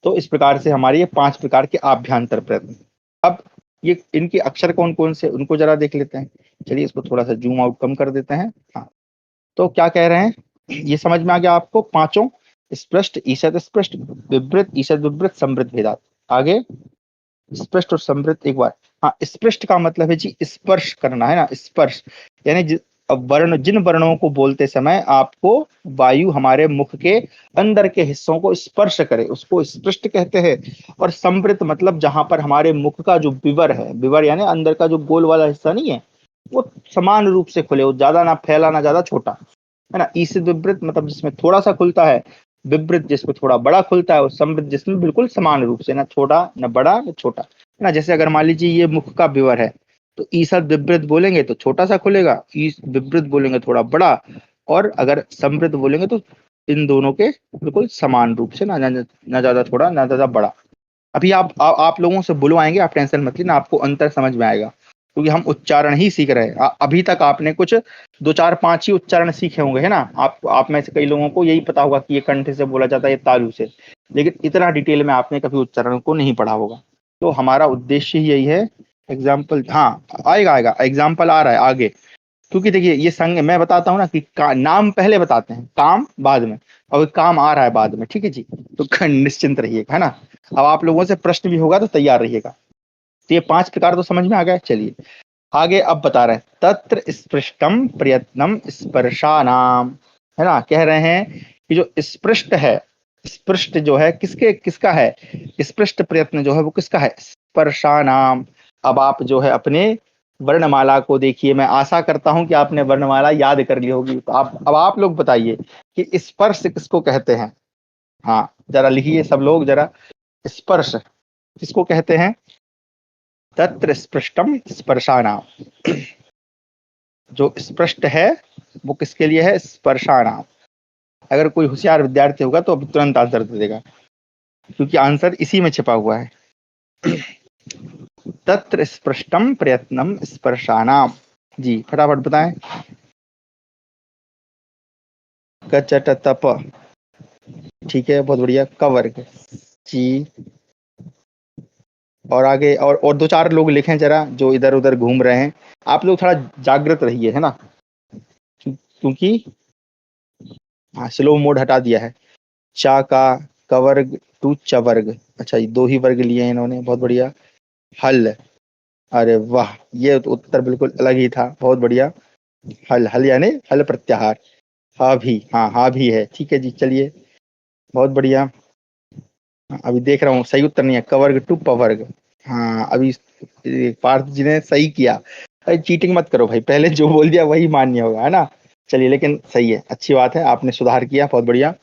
तो इस प्रकार से हमारे ये 5 प्रकार के आभ्यंतर प्रयत्न। अब ये इनके अक्षर कौन कौन से, उनको जरा देख लेते हैं। चलिए इसको थोड़ा सा जूम आउट कम कर देते हैं। हाँ, तो क्या कह रहे हैं, ये समझ में आ गया आपको? पांचों स्पष्ट, ईशद स्पष्ट, विवृत, ईशद विवृत, समृद्ध भेदात। आगे स्पष्ट और समृद्ध एक बार। हाँ, स्पष्ट का मतलब है जी स्पर्श करना, है ना, स्पर्श, यानी वर्ण, जिन वर्णों को बोलते समय आपको वायु हमारे मुख के अंदर के हिस्सों को स्पर्श करे, उसको स्पष्ट कहते हैं। और समृद्ध मतलब जहां पर हमारे मुख का जो विवर है, विवर यानी अंदर का जो गोल वाला हिस्सा नहीं है, वो समान रूप से खुले, वो ज्यादा ना फैला ना ज्यादा छोटा, है ना। ईसित विवृत मतलब जिसमें थोड़ा सा खुलता है, विवृत जिसमें थोड़ा बड़ा खुलता है, और समृद्ध जिसमें बिल्कुल समान रूप से, ना छोटा ना बड़ा ना छोटा, है ना। जैसे अगर मान लीजिए ये मुख का विवर है, तो ईसत विवृत बोलेंगे तो छोटा सा खुलेगा, ईस विवृत बोलेंगे थोड़ा बड़ा, और अगर समृद्ध बोलेंगे तो इन दोनों के बिल्कुल समान रूप से, ना ज्यादा छोटा ना ज्यादा बड़ा। अभी आप लोगों से बुलवाएंगे, आप टेंशन मत लीजिए, आपको अंतर समझ में आएगा, क्योंकि हम उच्चारण ही सीख रहे हैं। अभी तक आपने कुछ 2 4 5 ही उच्चारण सीखे होंगे, है ना। आप में से कई लोगों को यही पता होगा कि ये कंठ से बोला जाता है, ये तालु से, लेकिन इतना डिटेल में आपने कभी उच्चारण को नहीं पढ़ा होगा। तो हमारा उद्देश्य ही यही है। एग्जाम्पल, हाँ आएगा आएगा, एग्जाम्पल आ रहा है आगे। क्योंकि देखिए ये संग मैं बताता हूँ ना कि नाम पहले बताते हैं, काम बाद में, और काम आ रहा है बाद में। ठीक है जी, तो निश्चिंत रहिएगा, है ना। अब आप लोगों से प्रश्न भी होगा तो तैयार रहिएगा। तो ये 5 प्रकार तो समझ में आ गए। चलिए आगे अब बता रहे हैं, तत्र स्पृष्टम प्रयत्नम स्पर्शानाम, है ना। कह रहे हैं कि जो स्पृष्ट है, स्पृष्ट जो है किसका है, स्पृष्ट प्रयत्न जो है वो किसका है, स्पर्शानाम। अब आप जो है अपने वर्णमाला को देखिए, मैं आशा करता हूं कि आपने वर्णमाला याद कर ली होगी। तो आप लोग बताइए कि स्पर्श किसको कहते हैं। हाँ जरा लिखिए सब लोग जरा, स्पर्श किसको कहते हैं। तत्र स्पृष्टम स्पर्शानाम, जो स्पष्ट है वो किसके लिए है, स्पर्शानाम। अगर कोई होशियार विद्यार्थी होगा तो अभी तुरंत आंसर दे देगा, क्योंकि आंसर इसी में छिपा हुआ है। तत्र स्पृष्टम प्रयत्नम स्पर्शानाम। जी फटाफट बताएं। कचट तप, ठीक है बहुत बढ़िया। कवर्ग जी, और आगे और 2 4 लोग लिखें जरा, जो इधर उधर घूम रहे हैं। आप लोग थोड़ा जागृत रहिए, है ना, क्योंकि हाँ स्लो मोड हटा दिया है। चा का कवर्ग टू चवर्ग, अच्छा ये 2 ही वर्ग लिए हैं इन्होंने, बहुत बढ़िया। हल, अरे वाह, ये तो उत्तर बिल्कुल अलग ही था, बहुत बढ़िया। हल, हल यानी हल प्रत्याहार। हाँ भी, हाँ हाँ भी है, ठीक है जी। चलिए बहुत बढ़िया। अभी देख रहा हूँ सही उत्तर नहीं है, कवर्ग टू पवर्ग। हाँ अभी पार्थ जी ने सही किया। अरे चीटिंग मत करो भाई, पहले जो बोल दिया वही मान्य होगा, है ना। चलिए लेकिन सही है, अच्छी बात है, आपने सुधार किया, बहुत बढ़िया।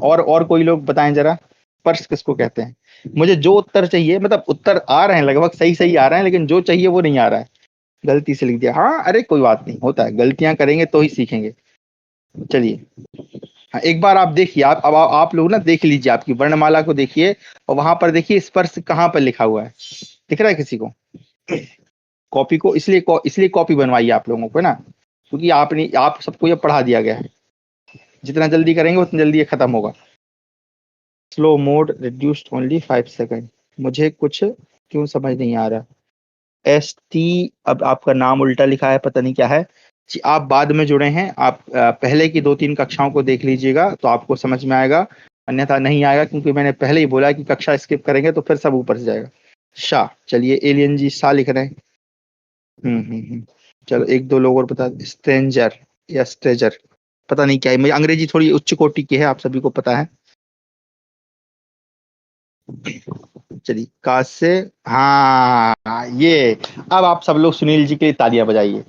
और कोई लोग बताएं जरा, स्पर्श किसको कहते हैं। मुझे जो उत्तर चाहिए, मतलब उत्तर आ रहे हैं लगभग सही सही आ रहे हैं, लेकिन जो चाहिए वो नहीं आ रहा है, गलती से लिख दिया। हाँ अरे कोई बात नहीं, होता है, गलतियां करेंगे तो ही सीखेंगे। चलिए हाँ, एक बार आप देखिए, अब आप लोग ना देख लीजिए, आपकी वर्णमाला को देखिए, और वहां पर देखिए स्पर्श कहाँ पर लिखा हुआ है, दिख रहा है किसी को। कॉपी को इसलिए कॉपी बनवाई आप लोगों को ना, क्योंकि आप सबको ये पढ़ा दिया गया है। जितना जल्दी करेंगे उतना जल्दी ये खत्म होगा। Slow mode reduced only 5 second. मुझे कुछ क्यों समझ नहीं आ रहा। ST, अब आपका नाम उल्टा लिखा है, पता नहीं क्या है जी। आप बाद में जुड़े हैं, आप पहले की 2-3 कक्षाओं को देख लीजिएगा तो आपको समझ में आएगा, अन्यथा नहीं आएगा, क्योंकि मैंने पहले ही बोला कि कक्षा स्किप करेंगे तो फिर सब ऊपर से जाएगा। शाह, चलिए एलियन जी शाह लिख रहे हैं। चलो एक दो लोग और बता। स्ट्रेंजर या स्ट्रेजर, पता नहीं क्या है, मेरी अंग्रेजी थोड़ी उच्च कोटि की है, आप सभी को पता है। चलिए का से, हाँ ये, अब आप सब लोग सुनील जी के लिए तालियां बजाइए।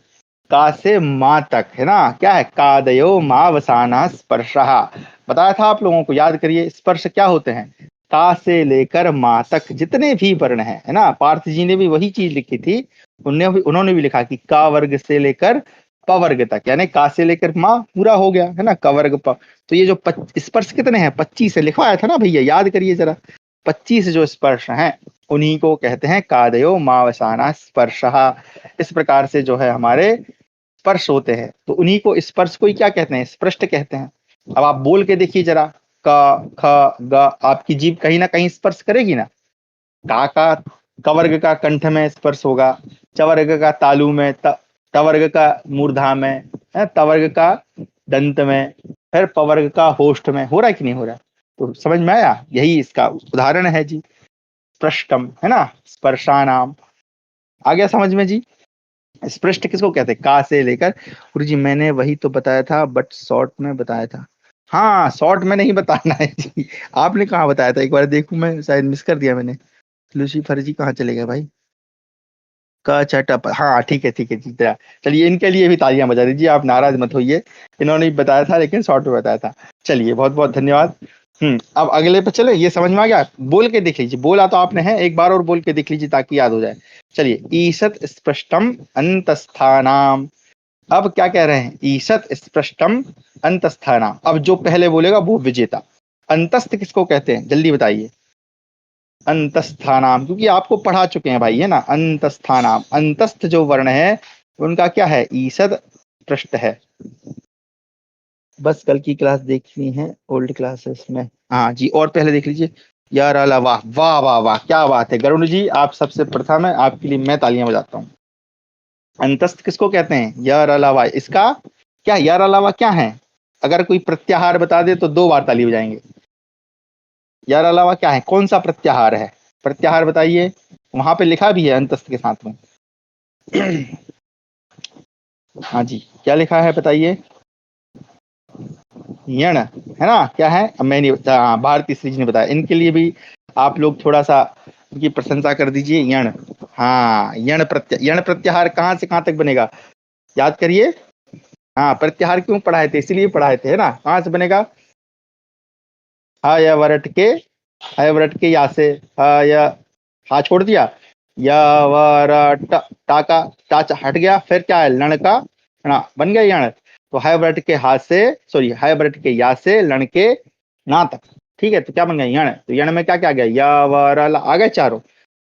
का से माँ तक है ना, क्या है, कादयो माँ वसाना स्पर्शहा। बताया था आप लोगों को, याद करिए स्पर्श क्या होते हैं। का से लेकर माँ तक जितने भी वर्ण हैं, है ना, पार्थ जी ने भी वही चीज लिखी थी। उन्होंने भी लिखा कि का वर्ग से लेकर प वर्ग तक, यानी का से लेकर माँ पूरा हो गया, है ना, क वर्ग प। तो ये जो स्पर्श कितने हैं, 25 है, लिखवाया था ना भैया, याद करिए जरा। 25 जो स्पर्श हैं उन्हीं को कहते हैं कादयो मावसाना स्पर्शहा। इस प्रकार से जो है हमारे स्पर्श होते हैं, तो उन्हीं को स्पर्श को ही क्या कहते हैं, स्पृष्ट कहते हैं। अब आप बोल के देखिए जरा, क ख ग, आपकी जीभ कहीं ना कहीं स्पर्श करेगी ना। का कवर्ग का कंठ में स्पर्श होगा, चवर्ग का तालु में, तवर्ग का मूर्धा में, है तवर्ग का दंत में, फिर पवर्ग का होष्ठ में। हो रहा है कि नहीं हो रहा है? तो समझ में आया, यही इसका उदाहरण है जी। स्पृष्टम, है ना, स्पर्शानाम। आ गया समझ में जी। स्पृष्ट किसको कहते हैं, का से लेकर। गुरु जी मैंने वही तो बताया था, बट शॉर्ट में बताया था। हाँ शॉर्ट में नहीं बताना है जी। आपने कहाँ बताया था, एक बार देखूं, मैं शायद मिस कर दिया मैंने। लूसीफर जी कहाँ चले गए भाई। का चटप, हाँ ठीक है जी। चलिए इनके लिए भी तालियां बजा दीजिए, आप नाराज मत होइए। इन्होंने भी बताया था लेकिन शॉर्ट में बताया था। चलिए बहुत बहुत धन्यवाद। अब अगले पे चले, ये समझ में आ गया। बोल के देख लीजिए, बोला तो आपने है, एक बार और बोल के देख लीजिए ताकि याद हो जाए। चलिए, ईसत स्पष्टम अंतस्थानाम। अब क्या कह रहे हैं, ईसत स्पष्टम अंतस्थानाम। अब जो पहले बोलेगा वो विजेता। अंतस्थ किसको कहते हैं, जल्दी बताइए। अंतस्थानाम, क्योंकि आपको पढ़ा चुके हैं भाई, है ना। अंतस्थानाम, अंतस्थ जो वर्ण है उनका क्या है, ईसद पृष्ठ है। बस कल की क्लास देखनी है ओल्ड क्लासेस में, हाँ जी। और पहले देख लीजिए। यार अला, वाह वाह वाह वाह, क्या बात है गरुण जी, आप सबसे प्रथम है, आपके लिए मैं तालियां बजाता हूँ। अंतस्थ किसको कहते हैं, यार अलावा। इसका क्या, यार अलावा क्या है, अगर कोई प्रत्याहार बता दे तो 2 बार ताली बजाएंगे। यार अलावा क्या है, कौन सा प्रत्याहार है, प्रत्याहार बताइए। वहां पे लिखा भी है अंतस्थ के साथ में। हाँ जी, क्या लिखा है बताइए। यण, है ना, क्या है, अब मैं नहीं, हाँ भारती श्री जी ने बताया, इनके लिए भी आप लोग थोड़ा सा उनकी प्रशंसा कर दीजिए। यण, हाँ यण प्रत्याहार कहाँ से कहाँ तक बनेगा, याद करिए। हाँ प्रत्याहार क्यों पढ़ाए थे, इसलिए पढ़ाए थे, है ना। कहाँ से बनेगा, या वरट के, वरट के, या से, या, हा छोड़ दिया, या वरट, टा का, हट गया, फिर क्या है, लण का, है ना, बन गया यण। तो है वरट के हाथ से, सॉरी है वरट के या से, लण के ना तक, ठीक है, तो क्या बन गया यण। तो यण में क्या क्या आ गया, या वर आ गए चारों,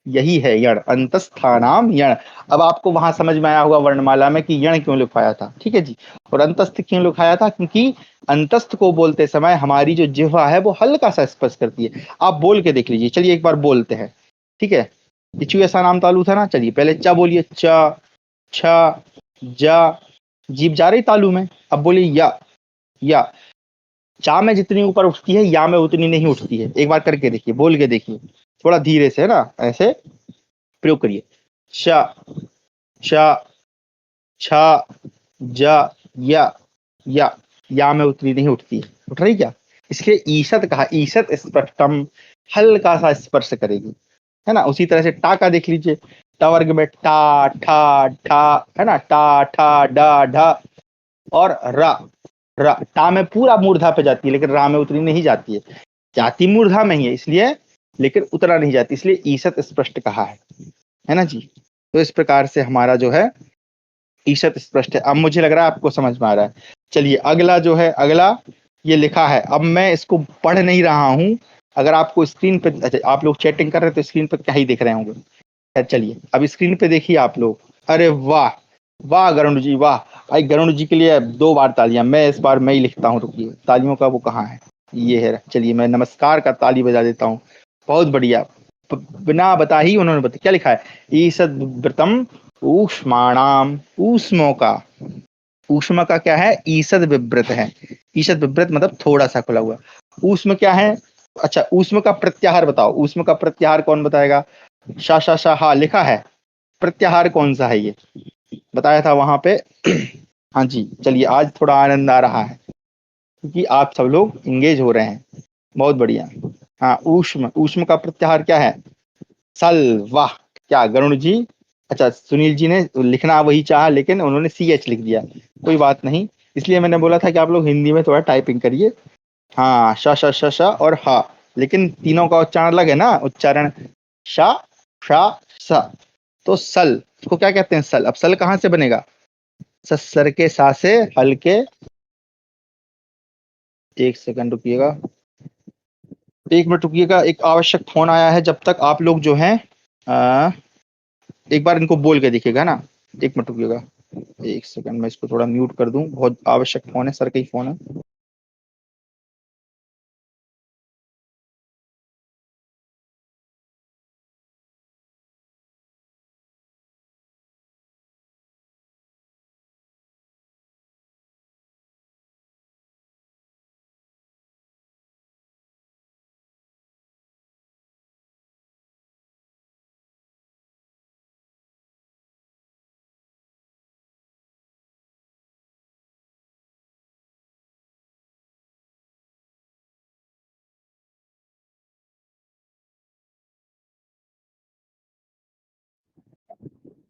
यही है यण, अंतस्थानाम यण। अब आपको वहां समझ में आया होगा वर्णमाला में कि यण क्यों लिखवाया था, ठीक है जी। और अंतस्थ क्यों लिखाया था, क्योंकि अंतस्थ को बोलते समय हमारी जो जिह्वा है वो हल्का सा स्पर्श करती है। आप बोल के देख लीजिए, चलिए एक बार बोलते हैं, ठीक है। इचू ऐसा नाम तालु था ना, चलिए पहले चा बोलिए, च, छ, जा, जीभ जा रही तालु में। अब बोलिए या, चा में जितनी ऊपर उठती है या में उतनी नहीं उठती है, एक बार करके देखिए, बोल के देखिए, थोड़ा धीरे से, है ना, ऐसे प्रयोग करिए। श, श, छ, ज, या में उतनी नहीं उठती है, उठ रही क्या, इसलिए ईसत कहा, ईसत स्पष्टम, हल्का सा स्पर्श करेगी, है ना। उसी तरह से टा का देख लीजिए, ट वर्ग में टा ठा ठा, है ना, टा ठा डा ढा, और रा, टा में पूरा मूर्धा पे जाती है, लेकिन रा में उतनी नहीं जाती है, जाती मूर्धा में ही है इसलिए, लेकिन उतरा नहीं जाती, इसलिए ईसत स्पष्ट कहा है ना जी। तो इस प्रकार से हमारा जो है ईशत स्पष्ट है। अब मुझे लग रहा है आपको समझ में आ रहा है। चलिए अगला जो है, अगला ये लिखा है, अब मैं इसको पढ़ नहीं रहा हूं, अगर आपको स्क्रीन पे, अच्छा आप लोग चैटिंग कर रहे हैं तो स्क्रीन पे क्या ही देख रहे होंगे, खैर चलिए अब स्क्रीन पे देखिए आप लोग। अरे वाह, वाह गरुण जी वाह। भाई गरुण जी के लिए 2 बार तालियां, मैं इस बार मैं ही लिखता हूँ, रुकिए तालियों का वो कहाँ है, ये है, चलिए मैं नमस्कार का ताली बजा देता हूँ। बहुत बढ़िया। बिना बता ही उन्होंने बता क्या लिखा है, ईसद व्रतम ऊष्माणाम, ऊष्मों का, ऊष्मा का क्या है, ईसद विव्रत है। ईसद विव्रत मतलब थोड़ा सा खुला हुआ। ऊष्म क्या है, अच्छा ऊष्म का प्रत्याहार बताओ, ऊष्म का प्रत्याहार कौन बताएगा। शा हा लिखा है, प्रत्याहार कौन सा है ये, बताया था वहां पे। हाँ जी, चलिए आज थोड़ा आनंद आ रहा है क्योंकि आप सब लोग इंगेज हो रहे हैं, बहुत बढ़िया। हाँ ऊष्म, ऊष्म का प्रत्याहार क्या है, सल, वाह। क्या गरुण जी, अच्छा सुनील जी ने लिखना वही चाहा लेकिन उन्होंने सी एच लिख दिया, कोई बात नहीं, इसलिए मैंने बोला था कि आप लोग हिंदी में थोड़ा टाइपिंग करिए। हाँ श और हा, लेकिन तीनों का उच्चारण अलग है ना, उच्चारण शा शा सा, तो सल, इसको क्या कहते हैं सल। अब सल कहाँ से बनेगा, सर के सा से हल्के, एक सेकंड रुकिएगा, 1 मिनट रुकिएगा, एक आवश्यक फोन आया है, जब तक आप लोग जो हैं अ, एक बार इनको बोल के देखिएगा ना, 1 मिनट रुकिएगा, 1 सेकंड मैं इसको थोड़ा म्यूट कर दूं, बहुत आवश्यक फोन है, सर का ही फोन है।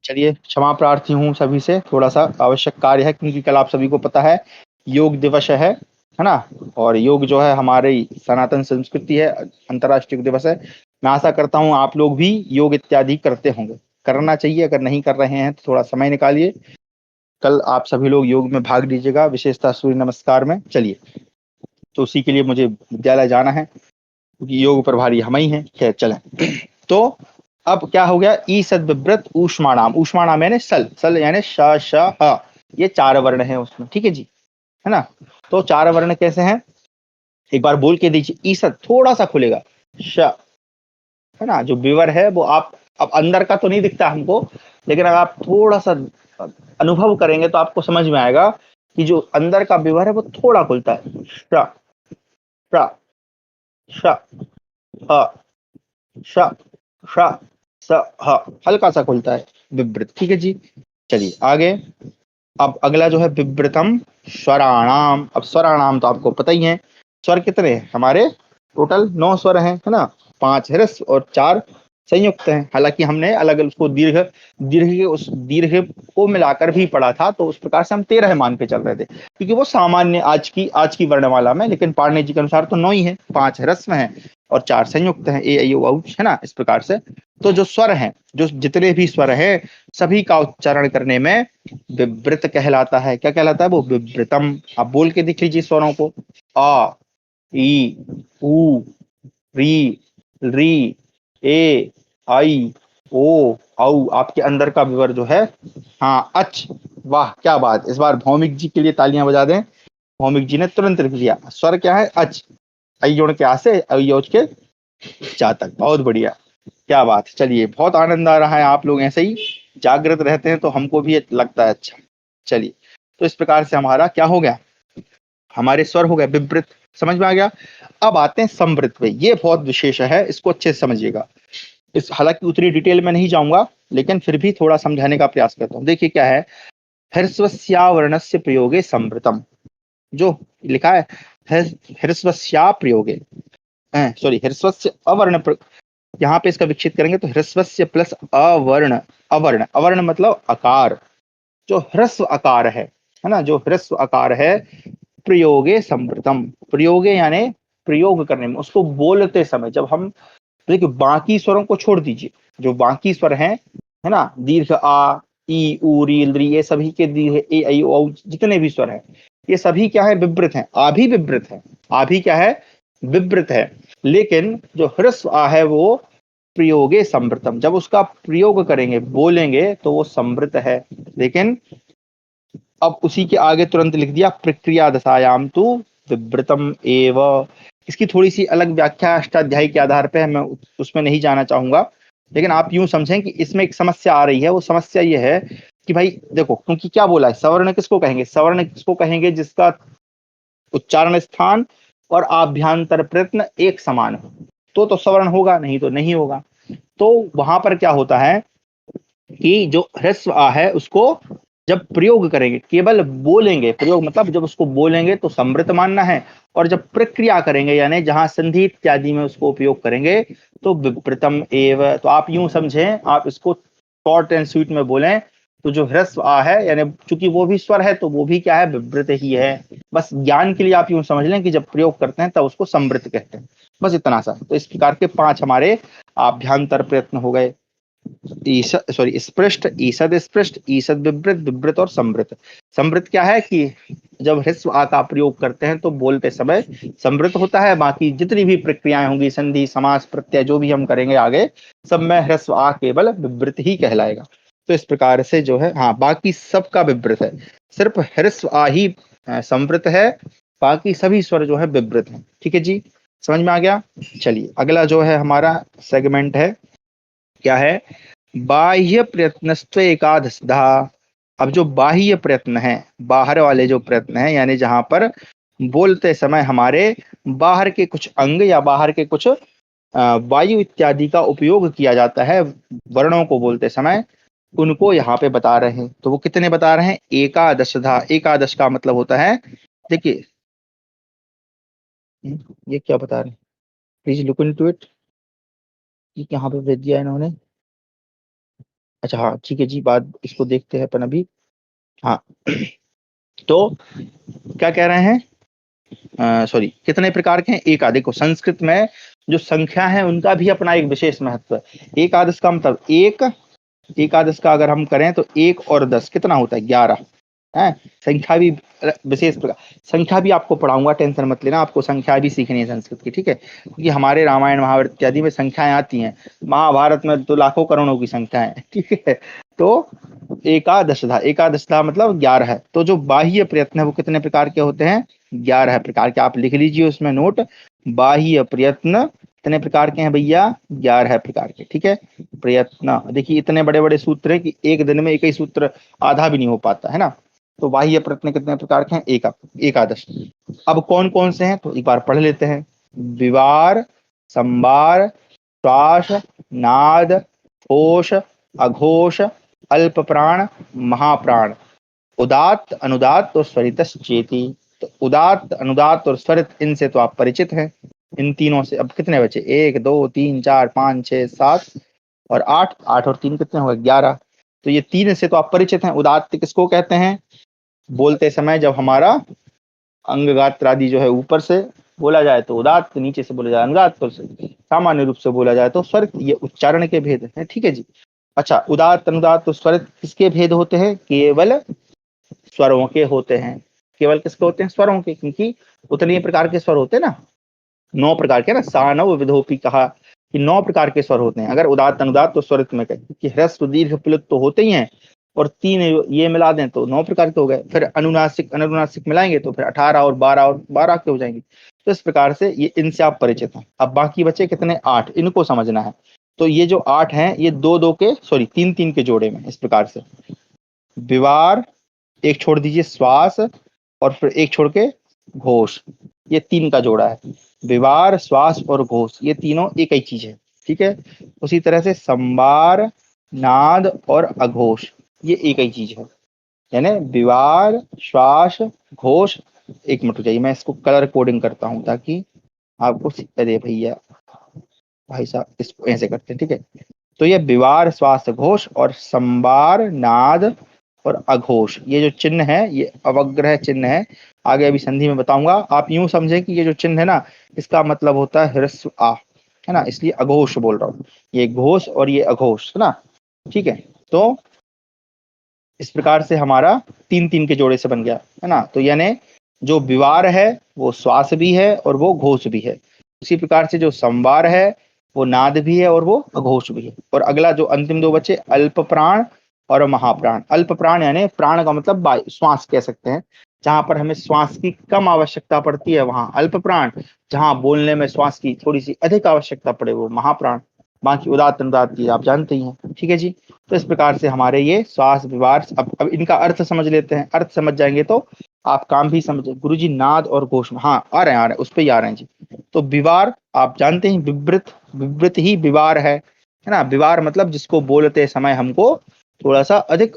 चलिए क्षमा प्रार्थी हूँ सभी से, थोड़ा सा आवश्यक कार्य है क्योंकि कल आप सभी को पता है योग दिवस है ना। और योग जो है हमारी सनातन संस्कृति है, अंतर्राष्ट्रीय योग दिवस है। मैं आशा करता हूँ आप लोग भी योग इत्यादि करते होंगे, करना चाहिए, अगर नहीं कर रहे हैं तो थोड़ा समय निकालिए, कल आप सभी लोग योग में भाग लीजिएगा, विशेषतः सूर्य नमस्कार में। चलिए, तो उसी के लिए मुझे विद्यालय जाना है क्योंकि योग प्रभारी हम ही हैं, खैर चलें। तो अब क्या हो गया, ई सद विव्रत ऊष्माणाम, ऊष्माणाम यानी सल, सल यानी श श ह, ये 4 वर्ण है उसमें, ठीक है जी, है ना। तो 4 वर्ण कैसे हैं, एक बार बोल के दीजिए, ई सद थोड़ा सा खुलेगा, श, है ना, जो विवर है वो आप, अब अंदर का तो नहीं दिखता हमको, लेकिन अगर आप थोड़ा सा अनुभव करेंगे तो आपको समझ में आएगा कि जो अंदर का विवर है वो थोड़ा खुलता है, श श श ह श श स ह, हल्का सा खुलता है, विवृत, ठीक है जी। चलिए आगे, अब अगला जो है विवृतम स्वराणाम। अब स्वराणाम तो आपको पता ही है, स्वर कितने हैं हमारे, टोटल 9 स्वर हैं, है ना, 5 ह्रस्व और 4 संयुक्त हैं। हालांकि हमने अलग अलग उसको दीर्घ, उस दीर्घ को मिलाकर भी पढ़ा था, तो उस प्रकार से हम 13 मान के चल रहे थे क्योंकि वो सामान्य आज की वर्णमाला में, लेकिन पाणिनि जी के अनुसार तो 9 ही है, 5 ह्रस्व हैं और 4 संयुक्त हैं, ए ऐ ओ औ, है ना, इस प्रकार से। तो जो स्वर हैं, जो जितने भी स्वर हैं, सभी का उच्चारण करने में विवृत कहलाता है। क्या कहलाता है वो, विवृतम। आप बोल के दिख लीजिए स्वरों को, आ, ई, उ, री, री, ए, आई, ओ, औ, आपके अंदर का विवर जो है, हाँ अच, वाह क्या बात, इस बार भौमिक जी के लिए तालियां बजा दें, भौमिक जी ने तुरंत लिख दिया, स्वर क्या है, अच, आई जोड़ के आ से, आई ओज के जा तक, बहुत बढ़िया, क्या बात। चलिए बहुत आनंद आ रहा है, आप लोग ऐसे ही जागृत रहते हैं तो हमको भी लगता है अच्छा। चलिए, तो इस प्रकार से हमारा क्या हो गया, हमारे स्वर हो गए विवृत, समझ में आ गया। अब आते हैं संवृत पे, ये बहुत विशेष है, इसको अच्छे से समझिएगा। इस हालांकि उतनी डिटेल में नहीं जाऊंगा, लेकिन फिर भी थोड़ा समझाने का प्रयास करता हूँ। देखिए क्या है, ह्रस्वस्यावर्णस्य प्रयोगे संवृतम, जो लिखा है ह्रस्वस्या प्रयोगे, सॉरी ह्रस्वस्य अवर्ण, यहाँ पे इसका विकसित करेंगे तो ह्रस्वस्य प्लस अवर्ण, अवर्ण, अवर्ण मतलब आकार, जो ह्रस्व आकार है ना, जो ह्रस्व आकार है, प्रयोगे संवृतम, प्रयोगे यानी प्रयोग करने में, उसको बोलते समय, जब हम, देखिए बाकी स्वरों को छोड़ दीजिए, जो बाकी स्वर हैं, है ना, दीर्घ आ, ई, उ, री, ली, ये सभी के दीर्घ ए ऐ ओ औ, जितने भी स्वर हैं, ये सभी क्या है, विवृत हैं, आ भी विवृत है, आ भी क्या है, विवृत है। लेकिन जो ह्रस्व आ है वो प्रयोगे संवृतम, जब उसका प्रयोग करेंगे बोलेंगे तो वो संवृत है। लेकिन अब उसी के आगे तुरंत लिख दिया प्रक्रिया दशायाम तु विवृतम एव। इसकी थोड़ी सी अलग व्याख्या अष्टाध्यायी के आधार पे है, मैं उसमें नहीं जाना चाहूंगा। लेकिन आप यूं समझें कि इसमें एक समस्या आ रही है। वो समस्या ये है कि भाई देखो, क्योंकि क्या बोला है, सवर्ण किसको कहेंगे? सवर्ण किसको कहेंगे जिसका उच्चारण स्थान और आभ्यंतर प्रयत्न एक समान हो, तो सवर्ण होगा, नहीं तो नहीं होगा। तो वहां पर क्या होता है कि जो ह्रस्व आ है उसको जब प्रयोग करेंगे, केवल बोलेंगे, प्रयोग मतलब जब उसको बोलेंगे तो समृत मानना है, और जब प्रक्रिया करेंगे यानी जहां संधि इत्यादि में उसको उपयोग करेंगे तो विपरीतम एव। तो आप यूं समझें, आप इसको शॉर्ट एंड स्वीट में बोलें तो जो ह्रस्व आ है यानी चूंकि वो भी स्वर है तो वो भी क्या है, विवृत ही है। बस ज्ञान के लिए आप यूं समझ लें कि जब प्रयोग करते हैं तब उसको समृत कहते हैं, बस इतना सा। तो इस प्रकार के 5 हमारे आभ्यंतर प्रयत्न हो गए। स्पृष्ट, ईसद स्पृष्ट, ईसद विवृत, विवृत और समृत। समृत क्या है कि जब ह्रस्व आ का प्रयोग करते हैं तो बोलते समय समृत होता है, बाकी जितनी भी प्रक्रियाएं होंगी, संधि समास प्रत्यय जो भी हम करेंगे आगे, सब में ह्रस्व आ केवल विवृत ही कहलाएगा। तो इस प्रकार से जो है, हाँ बाकी सबका विवृत है, सिर्फ ह्रस्व आ ही समृत है, बाकी सभी स्वर जो है विवृत है। ठीक है जी, समझ में आ गया। चलिए अगला जो है हमारा सेगमेंट है, क्या है, बाह्य प्रयत्नस्त्व एकादशधा। अब जो बाह्य प्रयत्न है, बाहर वाले जो प्रयत्न है यानी जहां पर बोलते समय हमारे बाहर के कुछ अंग या बाहर के कुछ वायु इत्यादि का उपयोग किया जाता है वर्णों को बोलते समय, उनको यहाँ पे बता रहे हैं। तो वो कितने बता रहे हैं? एकादशधा। एकादश का मतलब होता है, देखिए ये क्या बता रहे हैं, प्लीज लुक इनटू इट। ये यहाँ पे भेज दिया इन्होंने। अच्छा हाँ ठीक है जी, बात इसको देखते हैं अपन अभी। हाँ तो क्या कह रहे हैं, सॉरी, कितने प्रकार के हैं? एकादश। देखो संस्कृत में जो संख्या है उनका भी अपना एक विशेष महत्व है। एकादश का मतलब एक, एकादश का अगर हम करें तो 1 और 10 कितना होता है? 11 है। संख्या भी विशेष प्रकार, संख्या भी आपको पढ़ाऊंगा, टेंशन मत लेना, आपको संख्या भी सीखनी है संस्कृत की, ठीक है? क्योंकि हमारे रामायण महाभारत इत्यादि में संख्याएं आती हैं, महाभारत में तो लाखों करोड़ों की संख्या है, ठीक है? तो एकादशधा, एकादशधा मतलब 11 है। तो जो बाह्य प्रयत्न है वो कितने प्रकार के होते हैं? 11 प्रकार के। आप लिख लीजिए उसमें नोट, बाह्य प्रयत्न कितने प्रकार के हैं भैया? 11 प्रकार के, ठीक है? प्रयत्न, देखिए इतने बड़े बड़े सूत्र है कि एक दिन में एक ही सूत्र आधा भी नहीं हो पाता है ना। तो बाह्य प्रयत्न कितने प्रकार के हैं? एकादश। अब कौन कौन से हैं तो एक बार पढ़ लेते हैं। विवार, संवार, श्वास, नाद, ओष, अघोष, अल्प प्राण, महाप्राण, उदात्त, अनुदात्त और स्वरित चेती। तो उदात्त, अनुदात्त और स्वरित, इनसे तो आप परिचित हैं। इन तीनों से अब कितने बचे? 1 2 3 4 5 6 7 और 8, 8 और 3 कितने हो गए? 11। तो ये 3 से तो आप परिचित हैं। उदात्त किसको कहते हैं? बोलते समय जब हमारा अंग गात्र आदि जो है ऊपर से बोला जाए तो उदात्त, नीचे से बोला जाए अनुदात्त, और सामान्य रूप से बोला जाए तो स्वरित। ये उच्चारण के भेद है, ठीक है जी। अच्छा, उदात्त, अनुदात्त और स्वरित किसके भेद होते हैं? केवल स्वरों के होते हैं। केवल किसके होते हैं? स्वरों के, क्योंकि उतने प्रकार के स्वर होते हैं ना, 9 प्रकार के ना, सानव विधोपी कहा कि 9 प्रकार के स्वर होते हैं। अगर उदात्त, अनुदात्त तो स्वरित में कहें कि ह्रस्व दीर्घ प्लुत तो होते ही हैं, और 3 ये मिला दें तो 9 प्रकार के हो गए। फिर अनुनासिक अनुनासिक मिलाएंगे तो फिर 18 और 12 के हो जाएंगे। तो इस प्रकार से ये, इनसे आप परिचित हैं। अब बाकी बचे कितने? 8। इनको समझना है। तो ये जो 8 हैं ये 2 2 के, सॉरी 3 3 के जोड़े में, इस प्रकार से विवार, एक छोड़ दीजिए श्वास, और फिर एक छोड़ के घोष, ये 3 का जोड़ा है। विवार, श्वास और घोष ये तीनों एक ही चीज है, ठीक है? उसी तरह से संवार, नाद और अघोष ये एक ही चीज है। यानी विवार, श्वास, घोष। एक मिनट हो जाइए, मैं इसको कलर कोडिंग करता हूं ताकि आपको अरे भैया, भाई साहब इसको ऐसे करते हैं, ठीक है? तो ये विवार, श्वास, घोष और संवार, नाद और अघोष, ये जो चिन्ह है ये अवग्रह चिन्ह है। आगे अभी संधि में बताऊंगा। आप यूं समझे कि ये जो चिन्ह है ना, इसका मतलब होता है ह्रस्व आ, है ना, इसलिए अघोष बोल रहा हूँ। ये घोष और ये अघोष, है ना, ठीक है? तो इस प्रकार से हमारा 3 3 के जोड़े से बन गया, है ना। तो यानी जो विवार है वो श्वास भी है और वो घोष भी है। उसी प्रकार से जो संवार है वो नाद भी है और वो अघोष भी है। और अगला जो अंतिम दो बचे, अल्प प्राण और महाप्राण। अल्प प्राण यानी प्राण का मतलब वायु, श्वास कह सकते हैं, जहां पर हमें श्वास की कम आवश्यकता पड़ती है वहां अल्प प्राण, जहां बोलने में श्वास की थोड़ी सी अधिक आवश्यकता पड़े वो महाप्राण। बाकी उदात्त अनुदात्त की आप जानते ही हैं, ठीक है जी। तो इस प्रकार से हमारे ये श्वास विवार, अब इनका अर्थ समझ लेते हैं। अर्थ समझ जाएंगे तो आप काम भी समझे। गुरु जी नाद और घोष में, हाँ आ रहे हैं उस पर ही आ रहे हैं जी। तो विवार आप जानते हैं, विवृत, विवृत ही विवार है ना। विवार मतलब जिसको बोलते समय हमको थोड़ा सा अधिक,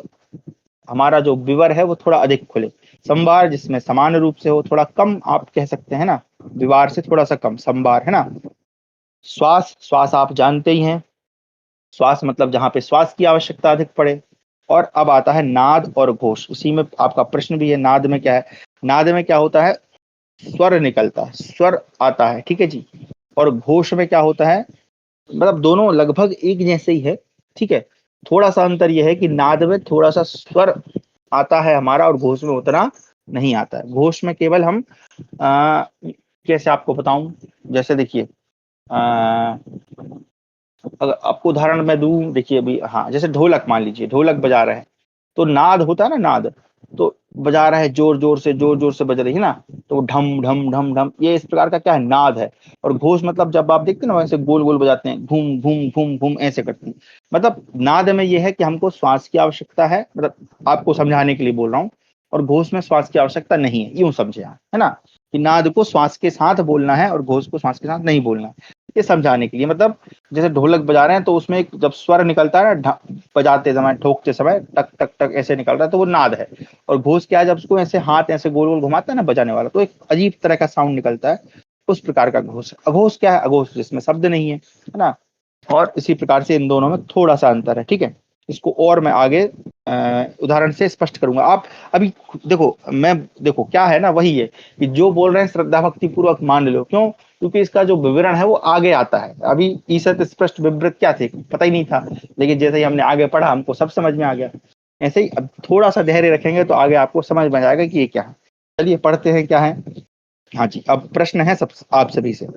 हमारा जो विवर है वो थोड़ा अधिक खुले। संवार जिसमें समान रूप से हो, थोड़ा कम आप कह सकते हैं ना, विवार से थोड़ा सा कम संवार, है ना। श्वास, श्वास आप जानते ही हैं, श्वास मतलब जहां पे श्वास की आवश्यकता अधिक पड़े। और अब आता है नाद और घोष, उसी में आपका प्रश्न भी है, नाद में क्या है। नाद में क्या होता है, स्वर निकलता है, स्वर आता है, ठीक है जी। और घोष में क्या होता है, मतलब दोनों लगभग एक जैसे ही है, ठीक है। थोड़ा सा अंतर यह है कि नाद में थोड़ा सा स्वर आता है हमारा और घोष में उतना नहीं आता है। घोष में केवल हम कैसे आपको बताऊं, जैसे देखिए अगर आपको उदाहरण मैं दूं, देखिए अभी, हाँ जैसे ढोलक मान लीजिए, ढोलक बजा रहे हैं तो नाद होता है ना, नाद, तो बजा रहा है जोर जोर से बज रही है ना, तो ढम ढम ढम ढम, ये इस प्रकार का क्या है, नाद है। और घोष मतलब जब आप देखते हैं ना वैसे गोल गोल बजाते हैं, घूम घूम घूम घूम ऐसे करते हैं। मतलब नाद में ये है कि हमको श्वास की आवश्यकता है, मतलब आपको समझाने के लिए बोल रहा हूँ। और घोष में श्वास की आवश्यकता नहीं है, यूं समझे आप, है ना, कि नाद को श्वास के साथ बोलना है और घोष को श्वास के साथ नहीं बोलना है। ये समझाने के लिए, मतलब जैसे ढोलक बजा रहे हैं तो उसमें एक जब स्वर निकलता है ना, बजाते समय, ठोकते समय टक टक टक ऐसे निकल रहा है, तो वो नाद है। और घोष क्या है, जब उसको ऐसे हाथ ऐसे गोल गोल घुमाता है ना बजाने वाला, तो एक अजीब तरह का साउंड निकलता है, उस प्रकार का घोष। अघोष क्या है, अघोष जिसमें शब्द नहीं है ना। और इसी प्रकार से इन दोनों में थोड़ा सा अंतर है, ठीक है। इसको और मैं आगे उदाहरण से स्पष्ट करूंगा। आप अभी देखो, मैं देखो क्या है ना, वही है कि जो बोल रहे हैं श्रद्धा भक्ति पूर्वक मान लो, क्यों, क्योंकि इसका जो विवरण है वो आगे आता है। अभी ईसत स्पष्ट विवृत क्या थे पता ही नहीं था, लेकिन जैसे ही हमने आगे पढ़ा हमको सब समझ में आ गया। ऐसे ही अब थोड़ा सा धैर्य रखेंगे तो आगे आपको समझ में आएगा कि ये क्या है। चलिए पढ़ते हैं क्या है। हाँ जी, अब प्रश्न है सब आप सभी से।